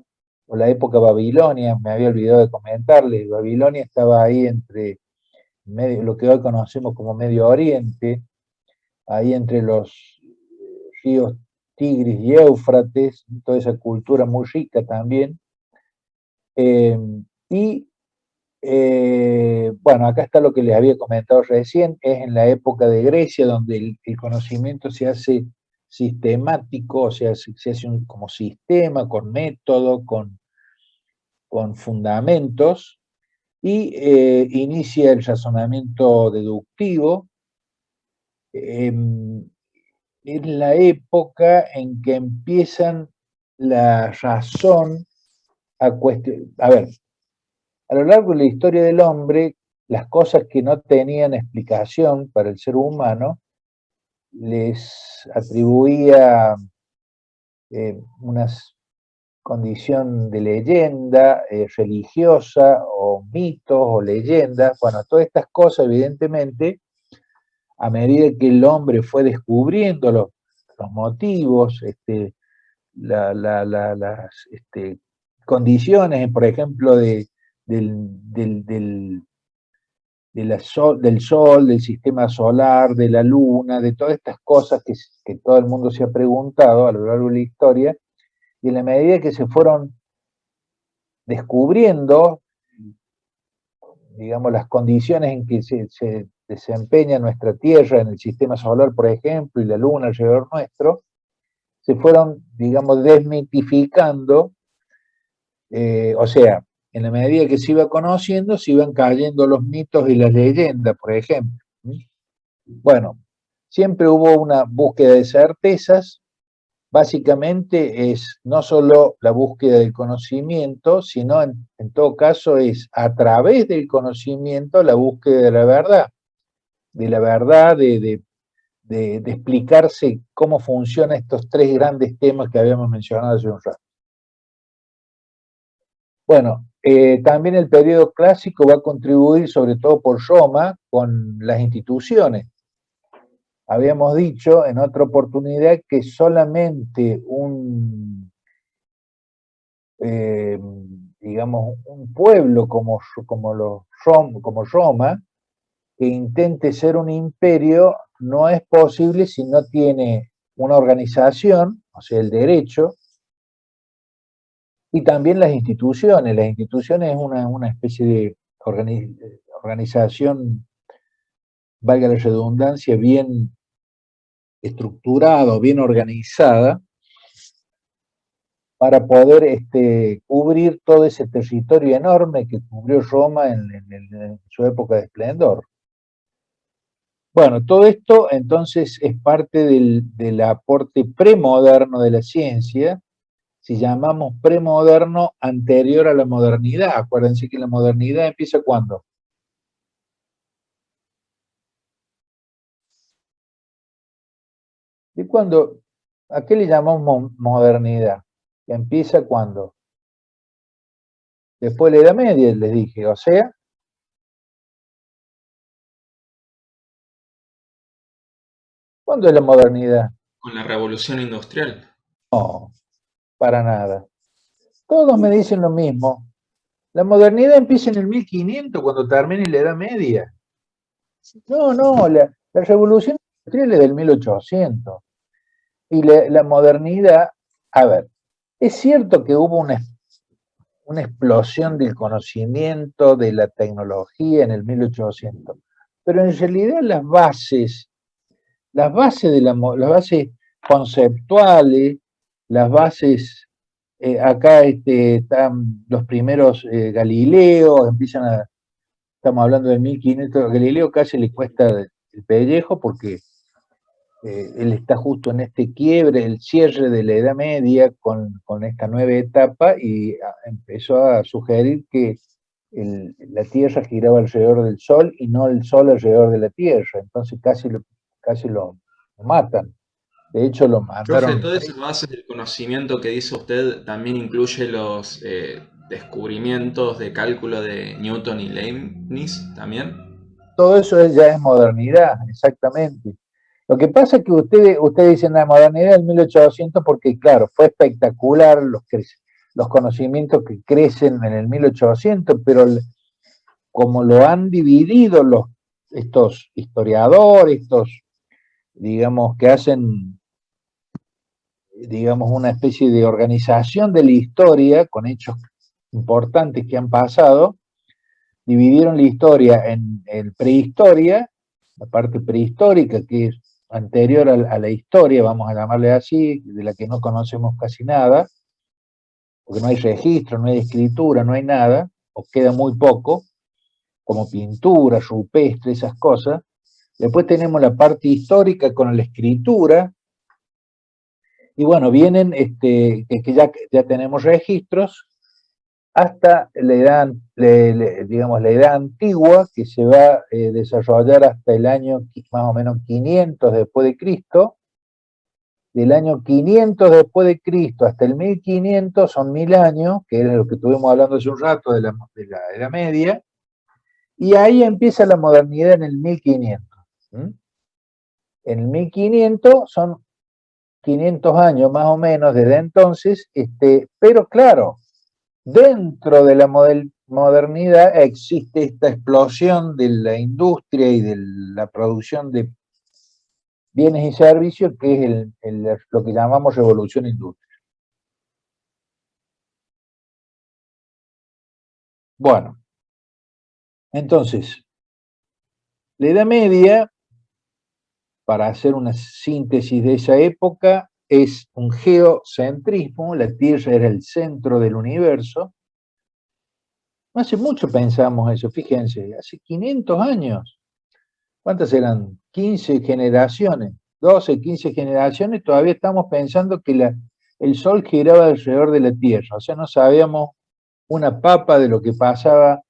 o la época babilonia, me había olvidado de comentarles. Babilonia estaba ahí entre lo que hoy conocemos como Medio Oriente, ahí entre los ríos Tigris y Éufrates, toda esa cultura muy rica también. Bueno, acá está lo que les había comentado recién, es en la época de Grecia donde el conocimiento se hace sistemático, o sea, se hace como sistema, con método, con fundamentos, y inicia el razonamiento deductivo. Es la época en que empiezan la razón a cuestionar. A ver, a lo largo de la historia del hombre, las cosas que no tenían explicación para el ser humano les atribuía una condición de leyenda religiosa, o mitos, o leyendas. Bueno, todas estas cosas, evidentemente, a medida que el hombre fue descubriendo los motivos, las condiciones, por ejemplo, del sol, del sistema solar, de la luna, de todas estas cosas que todo el mundo se ha preguntado a lo largo de la historia, y en la medida que se fueron descubriendo, digamos, las condiciones en que se desempeña nuestra Tierra en el sistema solar, por ejemplo, y la Luna alrededor nuestro, se fueron, digamos, desmitificando, o sea, en la medida que se iba conociendo, se iban cayendo los mitos y las leyendas, por ejemplo. Bueno, siempre hubo una búsqueda de certezas. Básicamente es no solo la búsqueda del conocimiento, sino en todo caso es a través del conocimiento la búsqueda de la verdad, de explicarse cómo funcionan estos tres grandes temas que habíamos mencionado hace un rato. Bueno, también el periodo clásico va a contribuir, sobre todo por Roma, con las instituciones. Habíamos dicho en otra oportunidad que solamente digamos, un pueblo como Roma, que intente ser un imperio, no es posible si no tiene una organización, o sea, el derecho, y también las instituciones. Las instituciones es una especie de organización, valga la redundancia, bien estructurada o bien organizada, para poder cubrir todo ese territorio enorme que cubrió Roma en su época de esplendor. Bueno, todo esto entonces es parte del aporte premoderno de la ciencia. Si llamamos premoderno, anterior a la modernidad. Acuérdense que la modernidad empieza ¿cuándo? ¿De cuándo? ¿A qué le llamamos modernidad? ¿Empieza cuándo? Después de la Edad Media, les dije, o sea, ¿cuándo es la modernidad? Con la revolución industrial. No, para nada. Todos me dicen lo mismo. La modernidad empieza en el 1500, cuando termine la Edad Media. No, la revolución industrial es del 1800. Y la modernidad, a ver, es cierto que hubo una explosión del conocimiento, de la tecnología en el 1800, pero en realidad las bases las bases conceptuales, las bases, acá están los primeros Galileo, estamos hablando de 1500, Galileo casi le cuesta el pellejo porque él está justo en este quiebre, el cierre de la Edad Media con esta nueva etapa y empezó a sugerir que la Tierra giraba alrededor del Sol y no el Sol alrededor de la Tierra, entonces casi lo matan. De hecho, lo Profe, mandaron. toda esa base del conocimiento que dice usted también incluye los descubrimientos de cálculo de Newton y Leibniz también. Todo eso ya es modernidad, exactamente. Lo que pasa es que ustedes dicen la modernidad del 1800 porque, claro, fue espectacular los conocimientos que crecen en el 1800, pero como lo han dividido estos historiadores, digamos, que hacen, digamos, una especie de organización de la historia con hechos importantes que han pasado, dividieron la historia en prehistoria, la parte prehistórica que es anterior a la historia, vamos a llamarle así, de la que no conocemos casi nada, porque no hay registro, no hay escritura, no hay nada, o queda muy poco, como pintura, rupestre, esas cosas. Después tenemos la parte histórica con la escritura, y bueno, vienen, que ya tenemos registros, hasta digamos, la edad antigua, que se va a desarrollar hasta el año más o menos 500 después de Cristo. Del año 500 después de Cristo hasta el 1500 son 1000 años, que era lo que estuvimos hablando hace un rato de la Edad Media, y ahí empieza la modernidad en el 1500. En el 1500 son 500 años más o menos desde entonces, pero claro, dentro de la modernidad existe esta explosión de la industria y de la producción de bienes y servicios, que es lo que llamamos revolución industrial. Bueno, entonces, la Edad Media, para hacer una síntesis de esa época, es un geocentrismo, la Tierra era el centro del universo. No hace mucho pensamos eso, fíjense, hace 500 años. ¿Cuántas eran? 15 generaciones, 12, 15 generaciones, todavía estamos pensando que el Sol giraba alrededor de la Tierra, o sea, no sabíamos una papa de lo que pasaba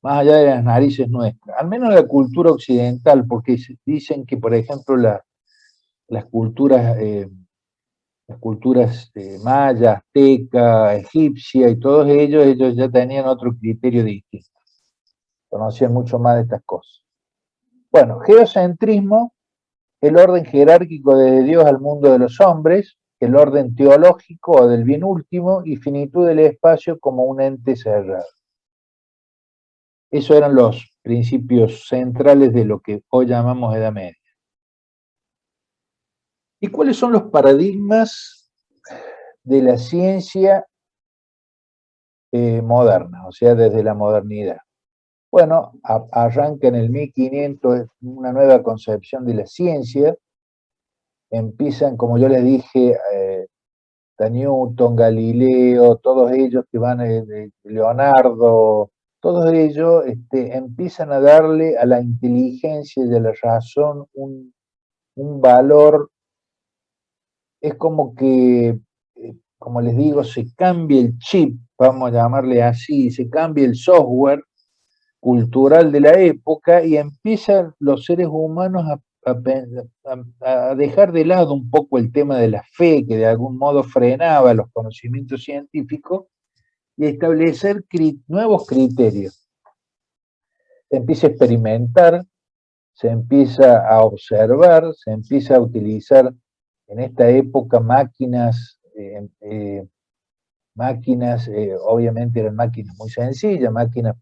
más allá de las narices nuestras, al menos la cultura occidental, porque dicen que, por ejemplo, las culturas, maya, azteca, egipcia y todos ellos ya tenían otro criterio distinto, conocían mucho más de estas cosas. Bueno, geocentrismo, el orden jerárquico desde Dios al mundo de los hombres, el orden teológico o del bien último y finitud del espacio como un ente cerrado. Esos eran los principios centrales de lo que hoy llamamos Edad Media. ¿Y cuáles son los paradigmas de la ciencia moderna, o sea, desde la modernidad? Bueno, arranca en el 1500 una nueva concepción de la ciencia, empiezan, como yo les dije, Newton, Galileo, todos ellos que van, Leonardo, todos ellos empiezan a darle a la inteligencia y a la razón un valor. Es como que, como les digo, se cambia el chip, vamos a llamarle así, se cambia el software cultural de la época y empiezan los seres humanos a dejar de lado un poco el tema de la fe, que de algún modo frenaba los conocimientos científicos, y a establecer nuevos criterios. Se empieza a experimentar, se empieza a observar, se empieza a utilizar en esta época máquinas, obviamente eran máquinas muy sencillas, máquinas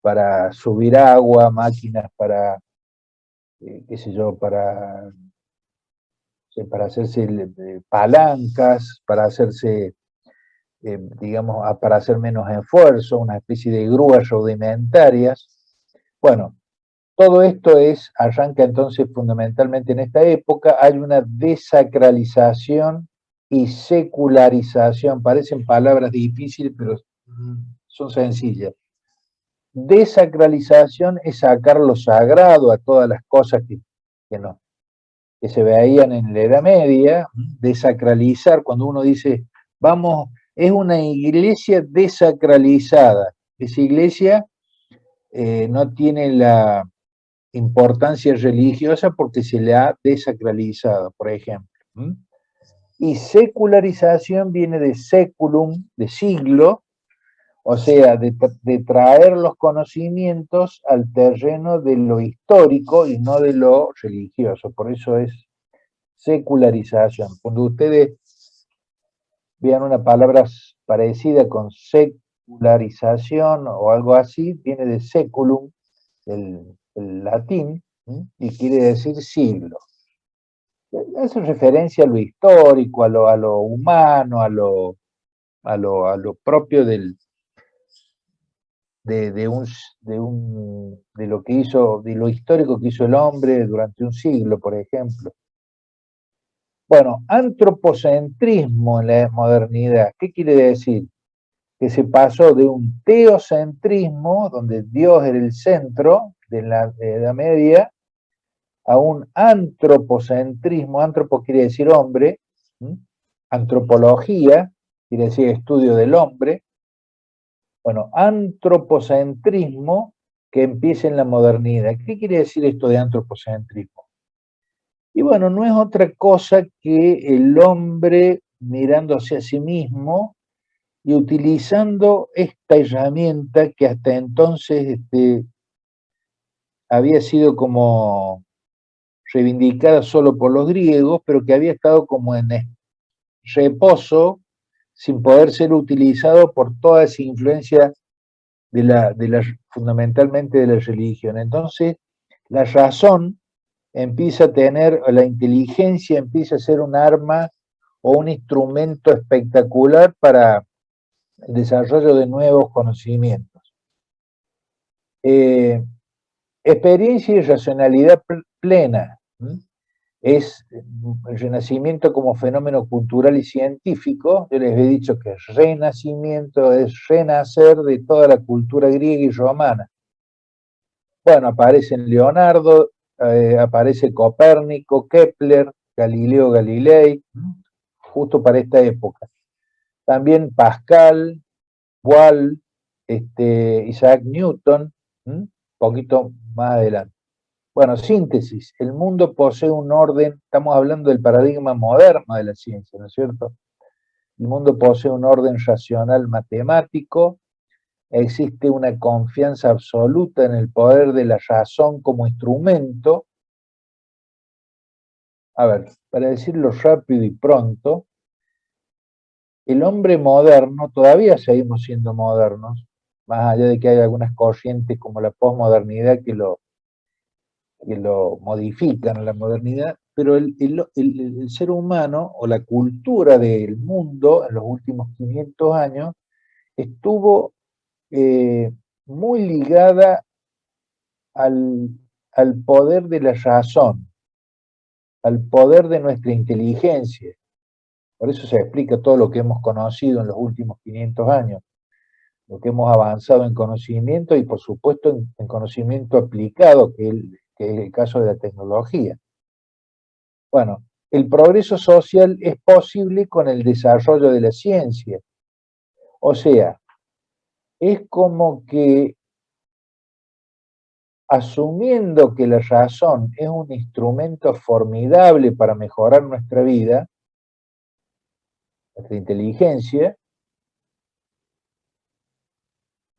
para subir agua, máquinas para, qué sé yo, para para hacerse palancas, para hacerse, digamos, para hacer menos esfuerzo, una especie de grúas rudimentarias. Bueno, todo esto arranca entonces fundamentalmente en esta época. Hay una desacralización y secularización, parecen palabras difíciles, pero son sencillas. Desacralización es sacar lo sagrado a todas las cosas que se veían en la Edad Media. Desacralizar, cuando uno dice, vamos, es una iglesia desacralizada. Esa iglesia no tiene la importancia religiosa porque se le ha desacralizado, por ejemplo. Y secularización viene de seculum, de siglo, o sea, de traer los conocimientos al terreno de lo histórico y no de lo religioso. Por eso es secularización. Cuando ustedes vean una palabra parecida con secularización o algo así, viene de seculum, el latín, y quiere decir siglo. Hace referencia a lo histórico, a lo humano, a lo propio de lo que hizo, de lo histórico que hizo el hombre durante un siglo, por ejemplo. Bueno, antropocentrismo en la modernidad, ¿qué quiere decir? Que se pasó de un teocentrismo, donde Dios era el centro de la Edad Media, a un antropocentrismo. Antropo quiere decir hombre, antropología quiere decir estudio del hombre. Bueno, antropocentrismo que empieza en la modernidad. ¿Qué quiere decir esto de antropocentrismo? Y bueno, no es otra cosa que el hombre mirándose a sí mismo y utilizando esta herramienta que hasta entonces había sido como reivindicada solo por los griegos, pero que había estado como en reposo, sin poder ser utilizado por toda esa influencia fundamentalmente de la religión. Entonces, la razón empieza a tener, la inteligencia empieza a ser un arma o un instrumento espectacular para el desarrollo de nuevos conocimientos. Experiencia y racionalidad plena es el renacimiento como fenómeno cultural y científico. Yo les he dicho que el renacimiento es renacer de toda la cultura griega y romana. Bueno, aparecen Leonardo, aparece Copérnico, Kepler, Galileo Galilei, justo para esta época. También Pascal, Boole, Isaac Newton, poquito más adelante. Bueno, síntesis. El mundo posee un orden, estamos hablando del paradigma moderno de la ciencia, ¿no es cierto? El mundo posee un orden racional matemático, existe una confianza absoluta en el poder de la razón como instrumento. A ver, para decirlo rápido y pronto, el hombre moderno, todavía seguimos siendo modernos, más allá de que hay algunas corrientes como la posmodernidad que lo modifican a la modernidad, pero el ser humano o la cultura del mundo en los últimos 500 años estuvo muy ligada al poder de la razón, al poder de nuestra inteligencia. Por eso se explica todo lo que hemos conocido en los últimos 500 años, lo que hemos avanzado en conocimiento y por supuesto en conocimiento aplicado, que es el caso de la tecnología. Bueno, el progreso social es posible con el desarrollo de la ciencia. O sea, es como que asumiendo que la razón es un instrumento formidable para mejorar nuestra vida, nuestra inteligencia,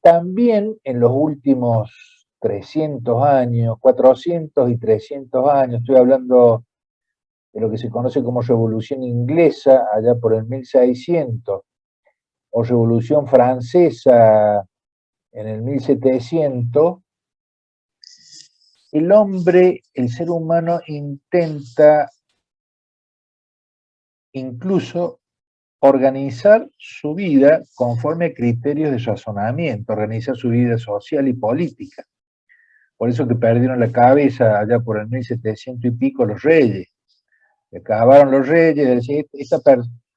también en los últimos 300 años, 400 y 300 años, estoy hablando de lo que se conoce como Revolución Inglesa, allá por el 1600, o Revolución Francesa en el 1700, el hombre, el ser humano, intenta incluso organizar su vida conforme a criterios de razonamiento, organizar su vida social y política. Por eso que perdieron la cabeza allá por el 1700 y pico los reyes. Acabaron los reyes,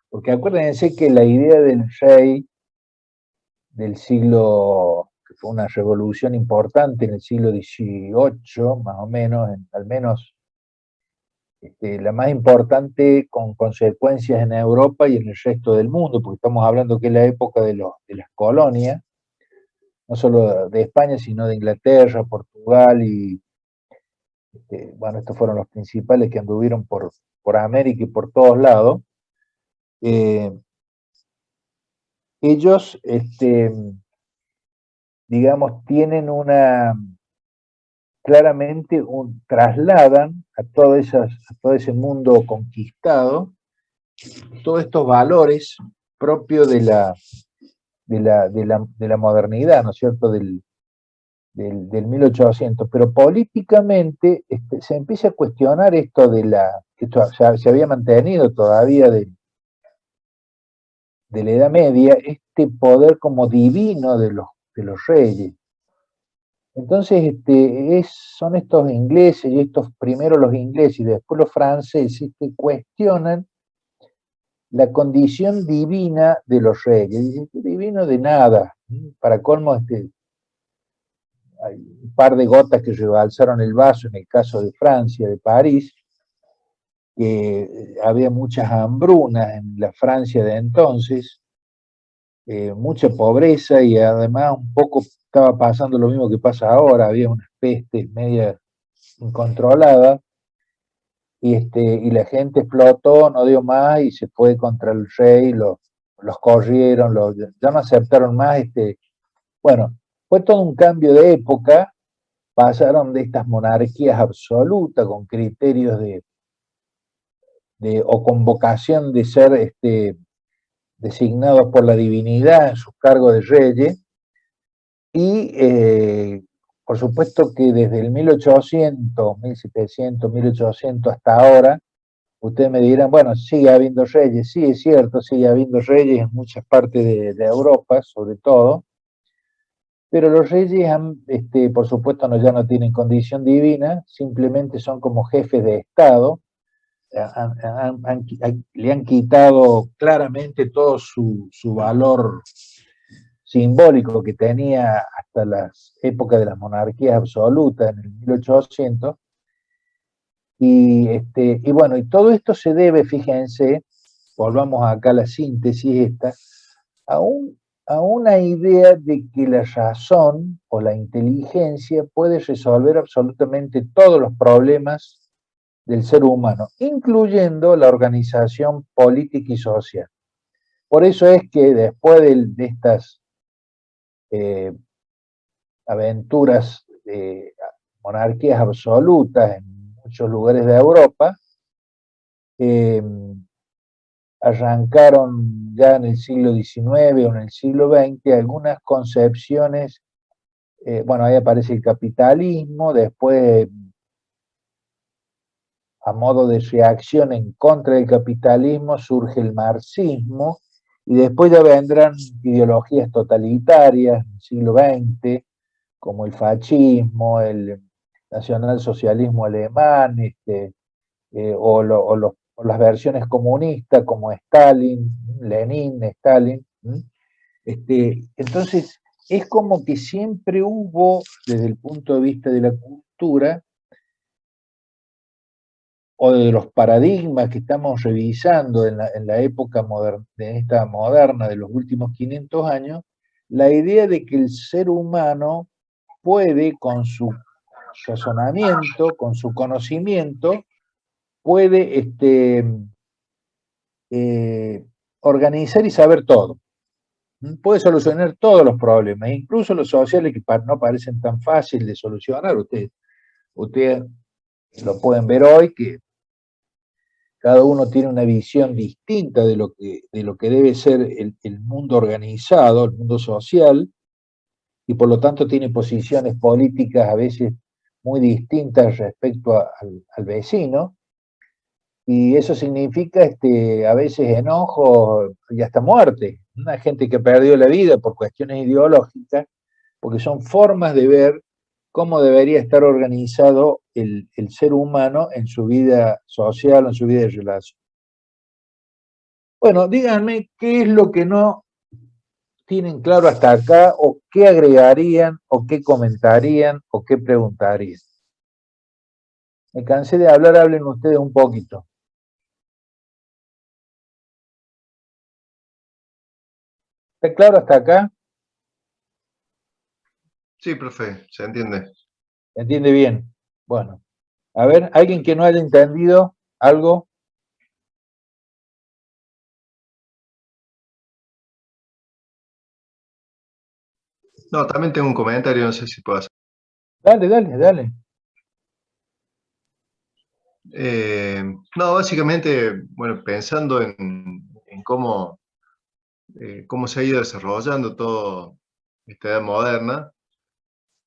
porque acuérdense que la idea del rey del siglo, que fue una revolución importante en el siglo XVIII, más o menos, al menos la más importante con consecuencias en Europa y en el resto del mundo, porque estamos hablando que es la época de las colonias, no solo de España, sino de Inglaterra, Portugal y, bueno, estos fueron los principales que anduvieron por América y por todos lados. Ellos, digamos, tienen claramente trasladan a todo ese mundo conquistado todos estos valores propios de la modernidad, ¿no es cierto?, del 1800, pero políticamente se empieza a cuestionar esto que esto se había mantenido todavía de la Edad Media, este poder como divino de los reyes. Entonces, son estos ingleses, y estos primero los ingleses y después los franceses, que cuestionan la condición divina de los reyes. Dicen que divino de nada. Para colmo, hay un par de gotas que rebalsaron el vaso en el caso de Francia, de París, que había muchas hambrunas en la Francia de entonces, mucha pobreza, y además un poco estaba pasando lo mismo que pasa ahora, había unas pestes media incontroladas, y la gente explotó, no dio más, y se fue contra el rey, los corrieron, ya no aceptaron más, bueno, fue todo un cambio de época, pasaron de estas monarquías absolutas, con criterios o con vocación de ser designados por la divinidad en sus cargos de reyes, y por supuesto que desde el 1800, 1700, 1800 hasta ahora, ustedes me dirán, bueno, sigue habiendo reyes, sí es cierto, sigue habiendo reyes en muchas partes de Europa, sobre todo, pero los reyes, por supuesto, ya no tienen condición divina, simplemente son como jefes de Estado, le han quitado claramente todo su valor simbólico que tenía hasta las épocas de las monarquías absolutas en el 1800, y bueno, y todo esto se debe, fíjense, volvamos acá a la síntesis a una idea de que la razón o la inteligencia puede resolver absolutamente todos los problemas del ser humano, incluyendo la organización política y social. Por eso es que después de estas aventuras de monarquías absolutas en muchos lugares de Europa, arrancaron ya en el siglo XIX o en el siglo XX algunas concepciones, bueno, ahí aparece el capitalismo, después a modo de reacción en contra del capitalismo surge el marxismo, y después ya vendrán ideologías totalitarias en el siglo XX, como el fascismo, el nacionalsocialismo alemán, o las versiones comunistas como Stalin, Lenin, Stalin. Entonces, es como que siempre hubo, desde el punto de vista de la cultura, o de los paradigmas que estamos revisando en la época moderna, de esta moderna de los últimos 500 años, la idea de que el ser humano puede, con su razonamiento, con su conocimiento, puede organizar y saber todo. Puede solucionar todos los problemas, incluso los sociales que no parecen tan fáciles de solucionar. Ustedes lo pueden ver hoy, que cada uno tiene una visión distinta de lo que debe ser el mundo organizado, el mundo social, y por lo tanto tiene posiciones políticas a veces muy distintas respecto al vecino. Y eso significa a veces enojo y hasta muerte. Una gente que perdió la vida por cuestiones ideológicas, porque son formas de ver cómo debería estar organizado el ser humano en su vida social, en su vida de relación. Bueno, díganme qué es lo que no tienen claro hasta acá, o qué agregarían, o qué comentarían, o qué preguntarían. Me cansé de hablar, hablen ustedes un poquito. ¿Está claro hasta acá? Sí, profe, se entiende. ¿Se entiende bien? Bueno, a ver, ¿alguien que no haya entendido algo? No, también tengo un comentario, no sé si puedo hacer. Dale, dale, dale. No, básicamente, bueno, pensando en cómo se ha ido desarrollando toda esta edad moderna,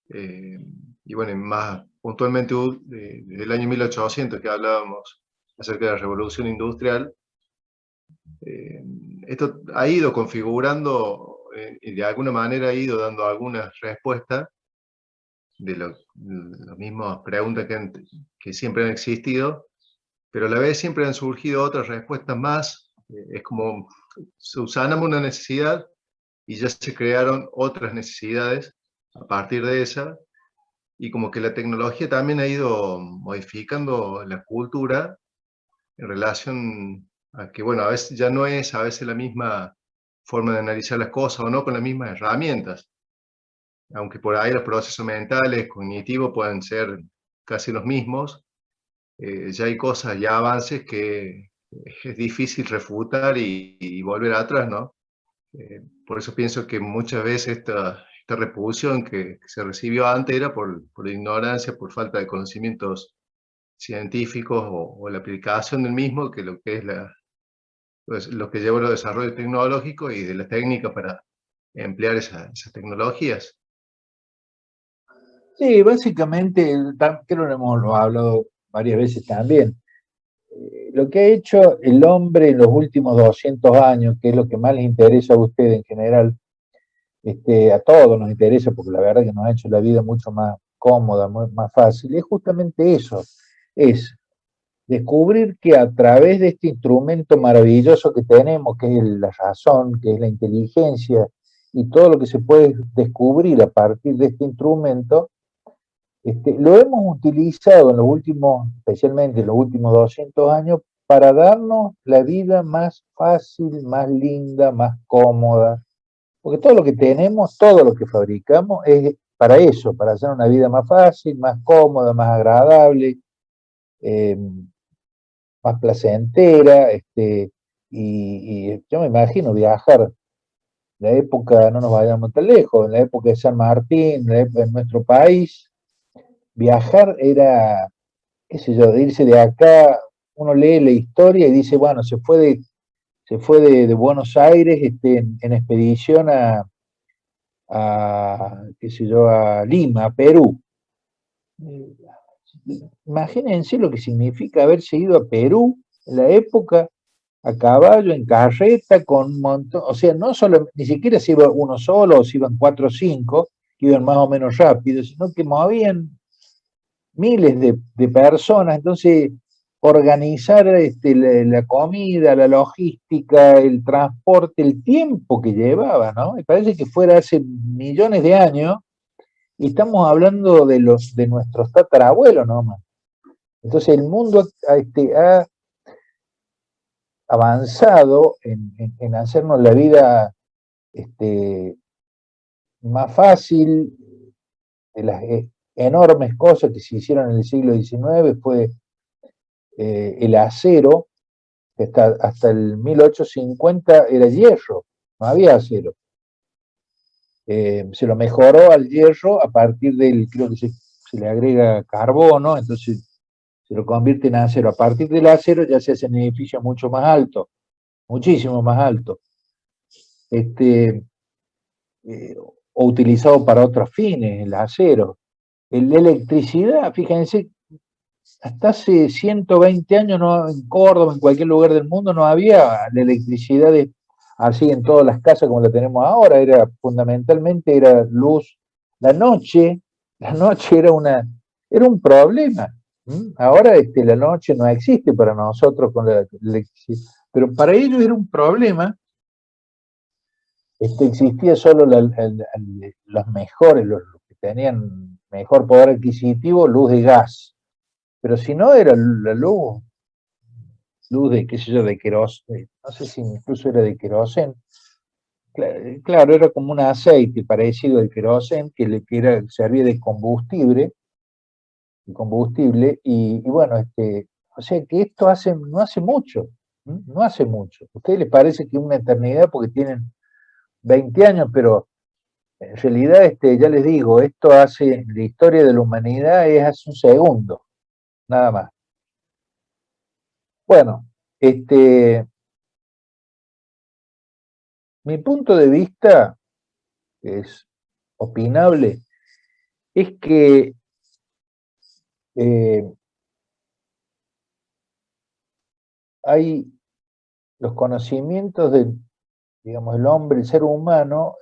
y bueno, más puntualmente desde el año 1800 que hablábamos acerca de la revolución industrial, esto ha ido configurando y de alguna manera ha ido dando algunas respuestas de las mismas preguntas que siempre han existido, pero a la vez siempre han surgido otras respuestas más. Es como subsanamos una necesidad y ya se crearon otras necesidades a partir de esa, y como que la tecnología también ha ido modificando la cultura en relación a que, bueno, a veces ya no es a veces la misma forma de analizar las cosas o no con las mismas herramientas, aunque por ahí los procesos mentales, cognitivos pueden ser casi los mismos. Ya hay cosas, ya avances que es difícil refutar y volver atrás, ¿no? Por eso pienso que muchas veces esta repulsión que se recibió antes era por ignorancia, por falta de conocimientos científicos o la aplicación del mismo, que lo que es lo que lleva a los desarrollos tecnológicos y de la técnica para emplear esas tecnologías. Sí, básicamente, creo que lo hemos hablado varias veces también. Lo que ha hecho el hombre en los últimos 200 años, que es lo que más les interesa a ustedes en general, a todos nos interesa, porque la verdad que nos ha hecho la vida mucho más cómoda, más fácil, es justamente eso, es descubrir que a través de este instrumento maravilloso que tenemos, que es la razón, que es la inteligencia, y todo lo que se puede descubrir a partir de este instrumento, lo hemos utilizado en los últimos, especialmente en los últimos 200 años, para darnos la vida más fácil, más linda, más cómoda. Porque todo lo que tenemos, todo lo que fabricamos es para eso, para hacer una vida más fácil, más cómoda, más agradable, más placentera. Y yo me imagino viajar, la época, no nos vayamos tan lejos, en la época de San Martín, en nuestro país, viajar era, qué sé yo, de irse de acá, uno lee la historia y dice, bueno, se fue de Buenos Aires en expedición qué sé yo, a Lima, a Perú. Imagínense lo que significa haberse ido a Perú en la época, a caballo, en carreta, con un montón, o sea, no solo, ni siquiera se iba uno solo, o se iban 4 o 5, que iban más o menos rápido, sino que movían miles de personas. Entonces organizar la comida, la logística, el transporte, el tiempo que llevaba, ¿no? Me parece que fuera hace millones de años, y estamos hablando de nuestros tatarabuelos nomás. Entonces el mundo ha avanzado en hacernos la vida más fácil. De las enormes cosas que se hicieron en el siglo XIX fue el acero, que hasta el 1850 era hierro, no había acero. Se lo mejoró al hierro a partir creo que se le agrega carbono, entonces se lo convierte en acero. A partir del acero ya se hacen edificios mucho más altos, muchísimo más altos, o utilizado para otros fines, el acero. La electricidad, fíjense, hasta hace 120 años no, en Córdoba, en cualquier lugar del mundo, no había la electricidad así en todas las casas como la tenemos ahora. Era fundamentalmente era luz. La noche era un problema. Ahora la noche no existe para nosotros con la electricidad, pero para ellos era un problema. Existía solo los mejores, los que tenían mejor poder adquisitivo, luz de gas. Pero si no era la luz de, qué sé yo, de queroseno, no sé si incluso era de queroseno. Claro, era como un aceite parecido al queroseno que servía de combustible, y bueno, o sea que esto no hace mucho, no hace mucho. ¿A ustedes les parece que es una eternidad porque tienen 20 años, pero en realidad, ya les digo, esto en la historia de la humanidad es hace un segundo, nada más. Bueno, mi punto de vista, que es opinable, es que hay los conocimientos del, digamos, el hombre, el ser humano,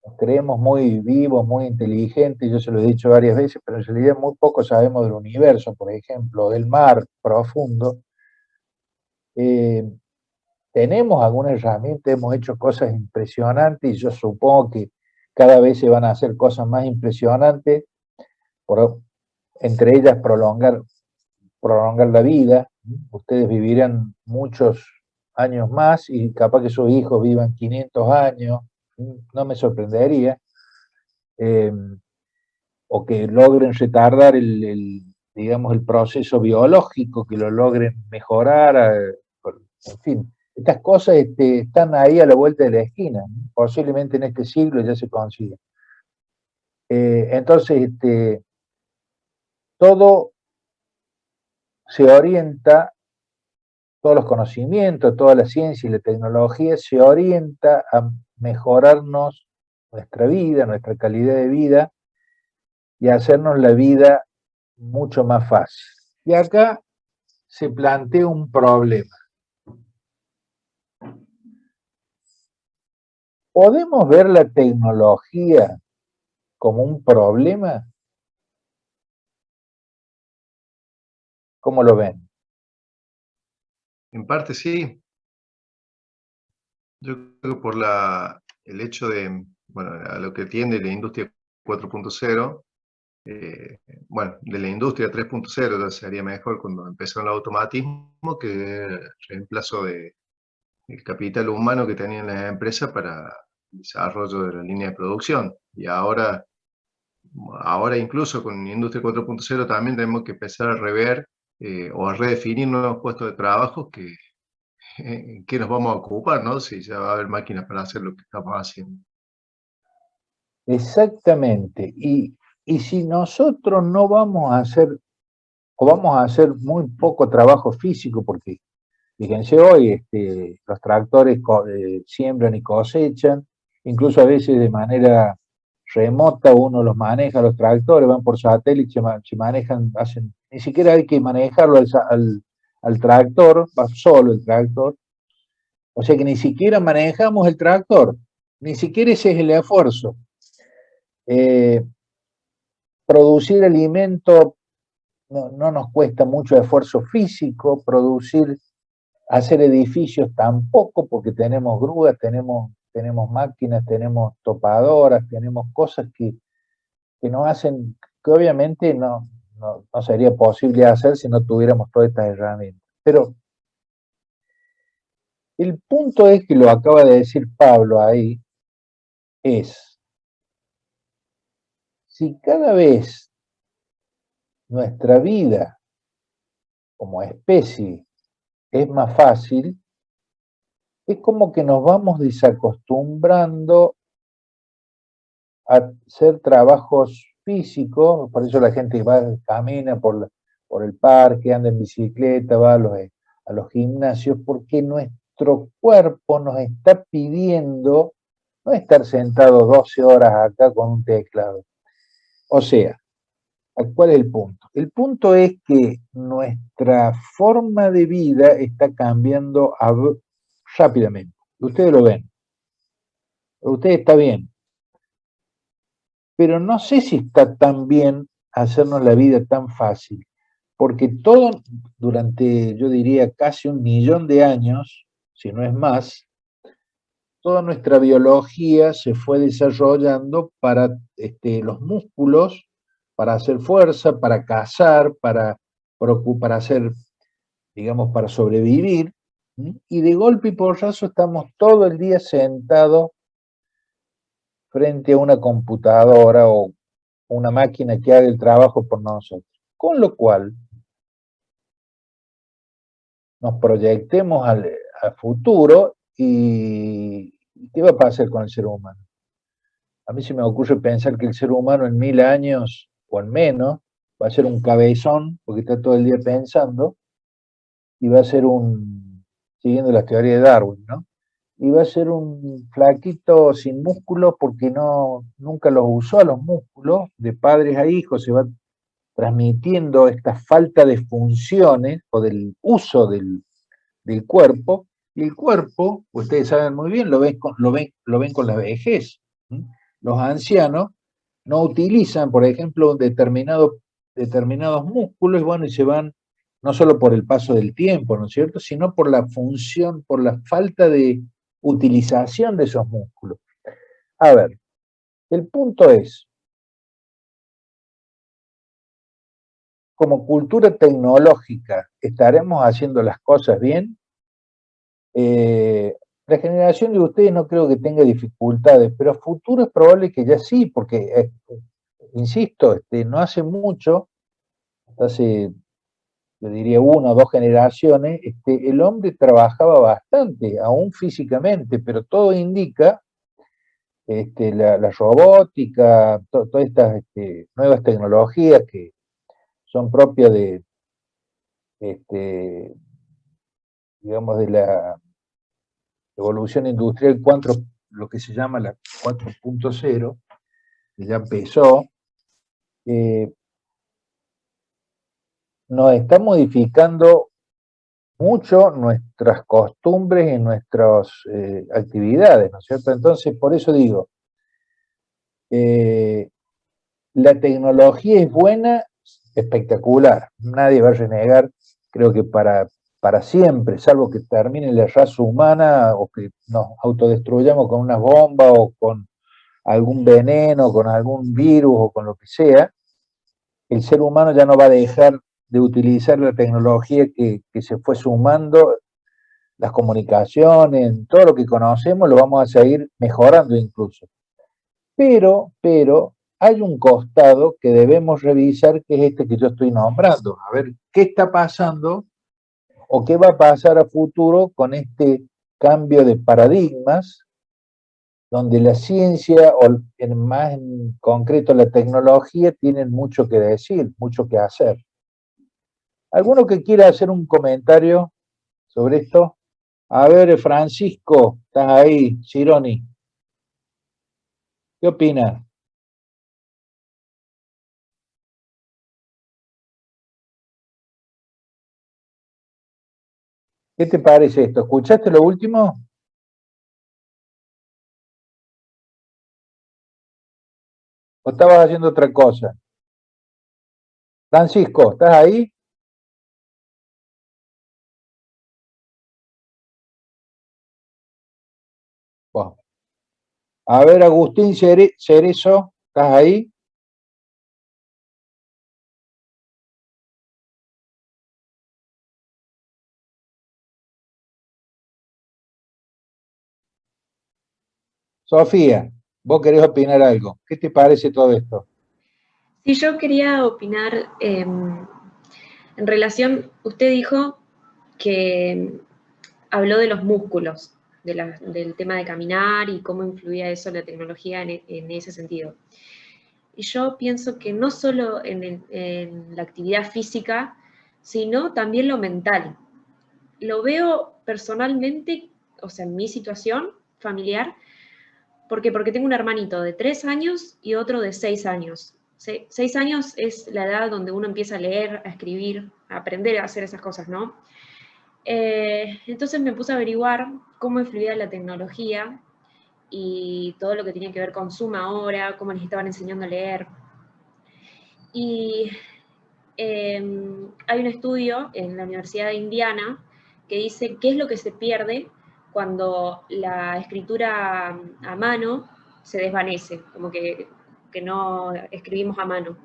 nos creemos muy vivos, muy inteligentes, yo se lo he dicho varias veces, pero en realidad muy poco sabemos del universo, por ejemplo, del mar profundo. Tenemos alguna herramienta, hemos hecho cosas impresionantes y yo supongo que cada vez se van a hacer cosas más impresionantes, entre ellas prolongar la vida. Ustedes vivirán muchos años más y capaz que sus hijos vivan 500 años, no me sorprendería, o que logren retardar digamos, el proceso biológico, que lo logren mejorar, en fin. Estas cosas están ahí a la vuelta de la esquina, posiblemente en este siglo ya se consigan. Entonces, todo se orienta, todos los conocimientos, toda la ciencia y la tecnología se orienta a mejorarnos nuestra vida, nuestra calidad de vida y a hacernos la vida mucho más fácil. Y acá se plantea un problema. ¿Podemos ver la tecnología como un problema? ¿Cómo lo ven? En parte sí. Yo creo que por el hecho de, bueno, a lo que tiende la industria 4.0, bueno, de la industria 3.0 ya sería mejor cuando empezó el automatismo que el reemplazo del capital humano que tenían las empresas para el desarrollo de la línea de producción. Y ahora incluso con industria 4.0 también tenemos que empezar a rever o a redefinir nuevos puestos de trabajo en qué nos vamos a ocupar, ¿no? Si ya va a haber máquinas para hacer lo que estamos haciendo. Exactamente. Y si nosotros no vamos a hacer, o vamos a hacer muy poco trabajo físico, porque fíjense hoy, los tractores siembran y cosechan, incluso a veces de manera remota uno los maneja, los tractores van por satélite, se manejan, ni siquiera hay que manejarlo al tractor, va solo el tractor, o sea que ni siquiera manejamos el tractor, ni siquiera ese es el esfuerzo. Producir alimento no nos cuesta mucho esfuerzo físico, hacer edificios tampoco, porque tenemos grúas, tenemos máquinas, tenemos topadoras, tenemos cosas que nos hacen, que obviamente no sería posible hacer si no tuviéramos todas estas herramientas. Pero el punto es que lo acaba de decir Pablo ahí, es, si cada vez nuestra vida como especie es más fácil, es como que nos vamos desacostumbrando a hacer trabajos físicos, por eso la gente camina por el parque, anda en bicicleta, va a los gimnasios, porque nuestro cuerpo nos está pidiendo no estar sentado 12 horas acá con un teclado. O sea, ¿Cuál es el punto? El punto es que nuestra forma de vida está cambiando rápidamente. Ustedes lo ven. Ustedes está bien. Pero no sé si está tan bien hacernos la vida tan fácil. Porque todo, durante, yo diría, casi 1.000.000 de años, si no es más, toda nuestra biología se fue desarrollando para los músculos, para hacer fuerza, para cazar, para hacer, digamos, para sobrevivir, y de golpe y porrazo estamos todo el día sentados frente a una computadora o una máquina que haga el trabajo por nosotros. Con lo cual, nos proyectemos al futuro y ¿qué va a pasar con el ser humano? A mí se me ocurre pensar que el ser humano en 1.000 años o en menos va a ser un cabezón, porque está todo el día pensando, y va a ser siguiendo la teoría de Darwin, ¿no? Y va a ser un flaquito sin músculos porque nunca los usó a los músculos, de padres a hijos se va transmitiendo esta falta de funciones o del uso del cuerpo, y el cuerpo, ustedes saben muy bien, lo ven con la vejez. Los ancianos no utilizan, por ejemplo, determinados músculos, bueno, y se van no solo por el paso del tiempo, ¿no es cierto?, sino por la función, por la falta de utilización de esos músculos. A ver, el punto es, como cultura tecnológica, ¿estaremos haciendo las cosas bien? La generación de ustedes no creo que tenga dificultades, pero a futuro es probable que ya sí, porque, insisto, no hace mucho, hace, yo diría 1 o 2 generaciones, el hombre trabajaba bastante, aún físicamente, pero todo indica, la robótica, todas estas nuevas tecnologías que son propias de, digamos, de la evolución industrial 4, lo que se llama la 4.0, que ya empezó, nos está modificando mucho nuestras costumbres y nuestras actividades, ¿no es cierto? Entonces, por eso digo, la tecnología es buena, espectacular, nadie va a renegar, creo que para siempre, salvo que termine la raza humana o que nos autodestruyamos con una bomba o con algún veneno, con algún virus o con lo que sea, el ser humano ya no va a dejar de utilizar la tecnología que se fue sumando, las comunicaciones, todo lo que conocemos lo vamos a seguir mejorando incluso. Pero hay un costado que debemos revisar, que es este que yo estoy nombrando. A ver, ¿qué está pasando o qué va a pasar a futuro con este cambio de paradigmas, donde la ciencia, o más en concreto la tecnología, tienen mucho que decir, mucho que hacer? ¿Alguno que quiera hacer un comentario sobre esto? A ver, Francisco, estás ahí, Cironi. ¿Qué opinas? ¿Qué te parece esto? ¿Escuchaste lo último? ¿O estabas haciendo otra cosa? Francisco, ¿estás ahí? Bueno. A ver, Agustín Cerezo, ¿estás ahí? Sofía, vos querés opinar algo. ¿Qué te parece todo esto? Sí, yo quería opinar en relación, usted dijo que habló de los músculos, del tema de caminar y cómo influía eso la tecnología en ese sentido. Y yo pienso que no solo en la actividad física, sino también lo mental. Lo veo personalmente, o sea, en mi situación familiar, porque tengo un hermanito de 3 años y otro de 6 años. 6 años es la edad donde uno empieza a leer, a escribir, a aprender a hacer esas cosas, ¿no? Entonces me puse a averiguar cómo influía la tecnología y todo lo que tenía que ver con Zoom ahora, cómo les estaban enseñando a leer. Y hay un estudio en la Universidad de Indiana que dice qué es lo que se pierde cuando la escritura a mano se desvanece, como que no escribimos a mano.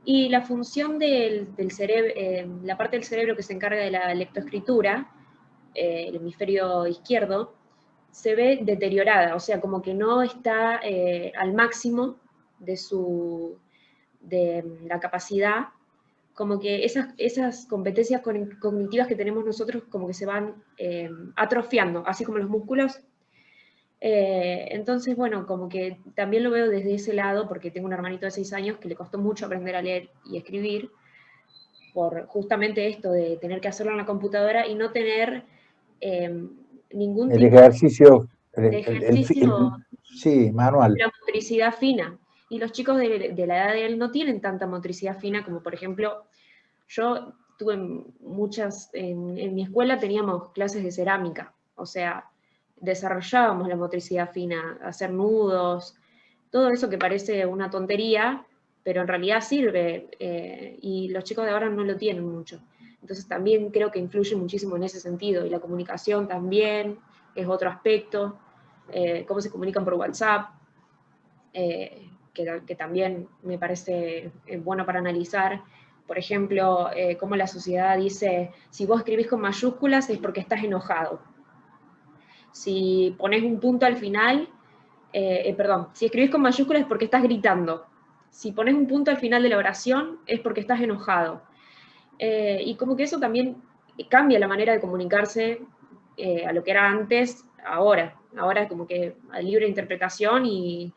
Y la función del cerebro, la parte del cerebro que se encarga de la lectoescritura, el hemisferio izquierdo, se ve deteriorada, o sea, como que no está al máximo de la capacidad, como que esas competencias cognitivas que tenemos nosotros como que se van atrofiando, así como los músculos. Entonces, bueno, como que también lo veo desde ese lado, porque tengo un hermanito de 6 años que le costó mucho aprender a leer y escribir, por justamente esto de tener que hacerlo en la computadora y no tener ningún El tipo ejercicio, de ejercicio sí, manual. de la motricidad fina. Y los chicos de la edad de él no tienen tanta motricidad fina como, por ejemplo, yo tuve muchas, en mi escuela teníamos clases de cerámica, o sea, desarrollábamos la motricidad fina, hacer nudos, todo eso que parece una tontería, pero en realidad sirve, y los chicos de ahora no lo tienen mucho. Entonces también creo que influye muchísimo en ese sentido, y la comunicación también es otro aspecto, cómo se comunican por WhatsApp, que también me parece bueno para analizar. Por ejemplo, cómo la sociedad dice, si vos escribís con mayúsculas es porque estás enojado. Si pones un punto al final, si escribís con mayúsculas es porque estás gritando. Si pones un punto al final de la oración es porque estás enojado. Y como que eso también cambia la manera de comunicarse a lo que era antes, ahora. Ahora es como que hay libre interpretación y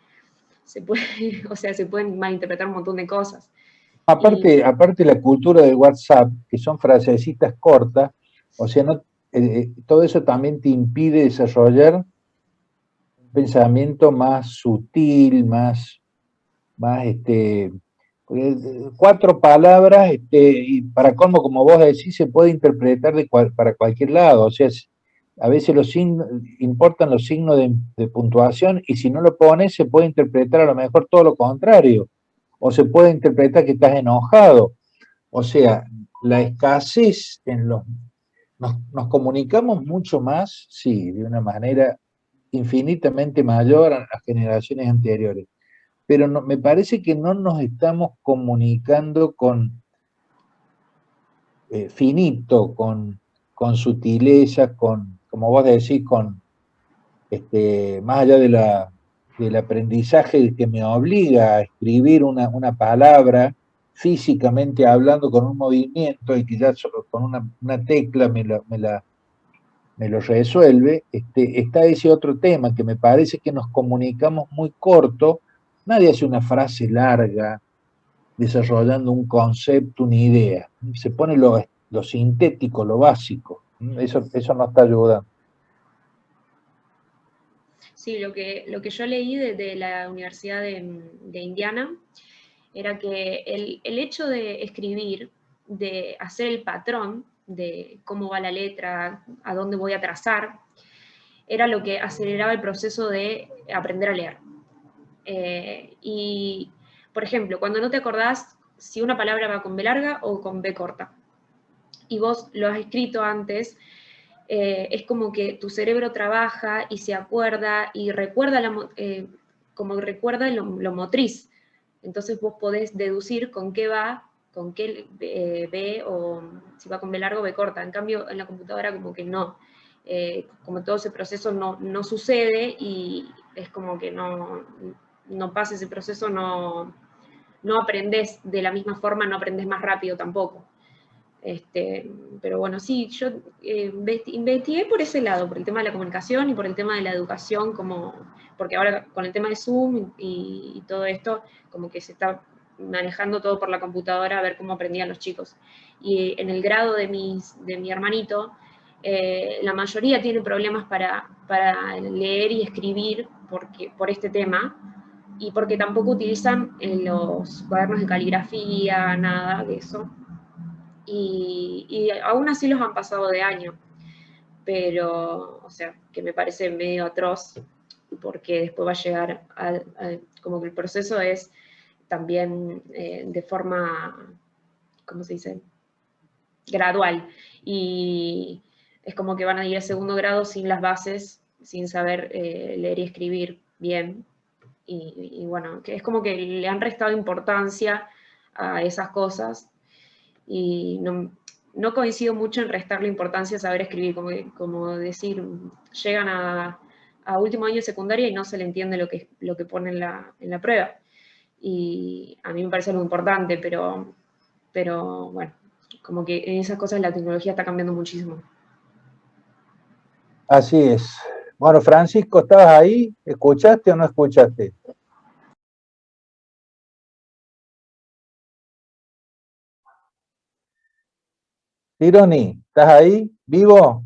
se pueden malinterpretar un montón de cosas. Aparte la cultura de WhatsApp, que son frasecitas cortas, o sea, todo eso también te impide desarrollar un pensamiento más sutil, más 4 palabras, y para colmo, como vos decís, se puede interpretar para cualquier lado, o sea, a veces importan los signos de puntuación, y si no lo pones se puede interpretar a lo mejor todo lo contrario, o se puede interpretar que estás enojado. O sea, la escasez nos comunicamos mucho más, sí, de una manera infinitamente mayor a las generaciones anteriores, pero me parece que no nos estamos comunicando con finito, con sutileza, como vos decís, más allá del aprendizaje que me obliga a escribir una palabra físicamente hablando con un movimiento y que ya solo con una tecla me lo resuelve, está ese otro tema que me parece que nos comunicamos muy corto. Nadie hace una frase larga desarrollando un concepto, una idea. Se pone lo sintético, lo básico. Eso no está ayudando. Sí, lo que yo leí de la Universidad de Indiana era que el hecho de escribir, de hacer el patrón de cómo va la letra, a dónde voy a trazar, era lo que aceleraba el proceso de aprender a leer. Y, por ejemplo, cuando no te acordás si una palabra va con B larga o con B corta, y vos lo has escrito antes, es como que tu cerebro trabaja y se acuerda y recuerda como recuerda lo motriz. Entonces vos podés deducir con qué va, con qué B, o si va con B largo o B corta. En cambio, en la computadora como que no. Como todo ese proceso no sucede y es como que no pasa ese proceso, no aprendés de la misma forma, no aprendés más rápido tampoco. Pero bueno, sí, yo investigué por ese lado, por el tema de la comunicación y por el tema de la educación, porque ahora con el tema de Zoom y todo esto, como que se está manejando todo por la computadora a ver cómo aprendían los chicos. Y en el grado de mi hermanito, la mayoría tiene problemas para leer y escribir por este tema, y porque tampoco utilizan los cuadernos de caligrafía, nada de eso. Y aún así los han pasado de año, pero, o sea, que me parece medio atroz, porque después va a llegar como que el proceso es también de forma, ¿cómo se dice?, gradual, y es como que van a ir a segundo grado sin las bases, sin saber leer y escribir bien, y bueno, que es como que le han restado importancia a esas cosas, y no coincido mucho en restarle importancia a saber escribir, como decir, llegan a último año de secundaria y no se le entiende lo que pone en la prueba. Y a mí me parece algo importante, pero bueno, como que en esas cosas la tecnología está cambiando muchísimo. Así es. Bueno, Francisco, ¿estabas ahí? ¿Escuchaste o no escuchaste? Tironi, ¿estás ahí? ¿Vivo?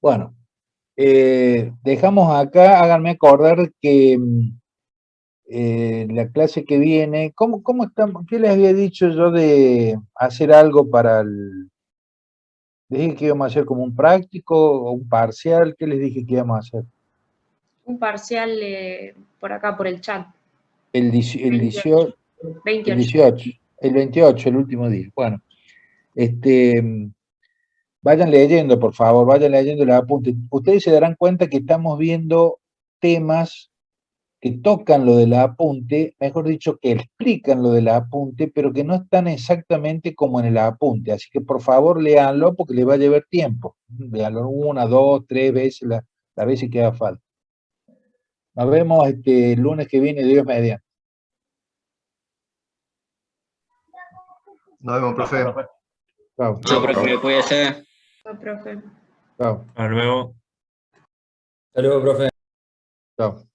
Bueno, dejamos acá, háganme acordar que la clase que viene, ¿cómo estamos? ¿Qué les había dicho yo de hacer algo para el... Les dije que íbamos a hacer como un práctico o un parcial, ¿qué les dije que íbamos a hacer? Un parcial por acá, por el chat. El 18, 28. el 28, el último día. Bueno, vayan leyendo, por favor, vayan leyendo los apuntes. Ustedes se darán cuenta que estamos viendo temas que tocan lo del apunte, mejor dicho, que explican lo del apunte, pero que no están exactamente como en el apunte. Así que por favor léanlo porque les va a llevar tiempo. Léanlo 1, 2, 3 veces, las veces que haga falta. Nos vemos el lunes que viene, Dios mediante. Nos vemos, profe. Chao. Chao, profe, cuídese. Chao, profe. Chao. Hasta luego. Hasta luego, profe. Chao.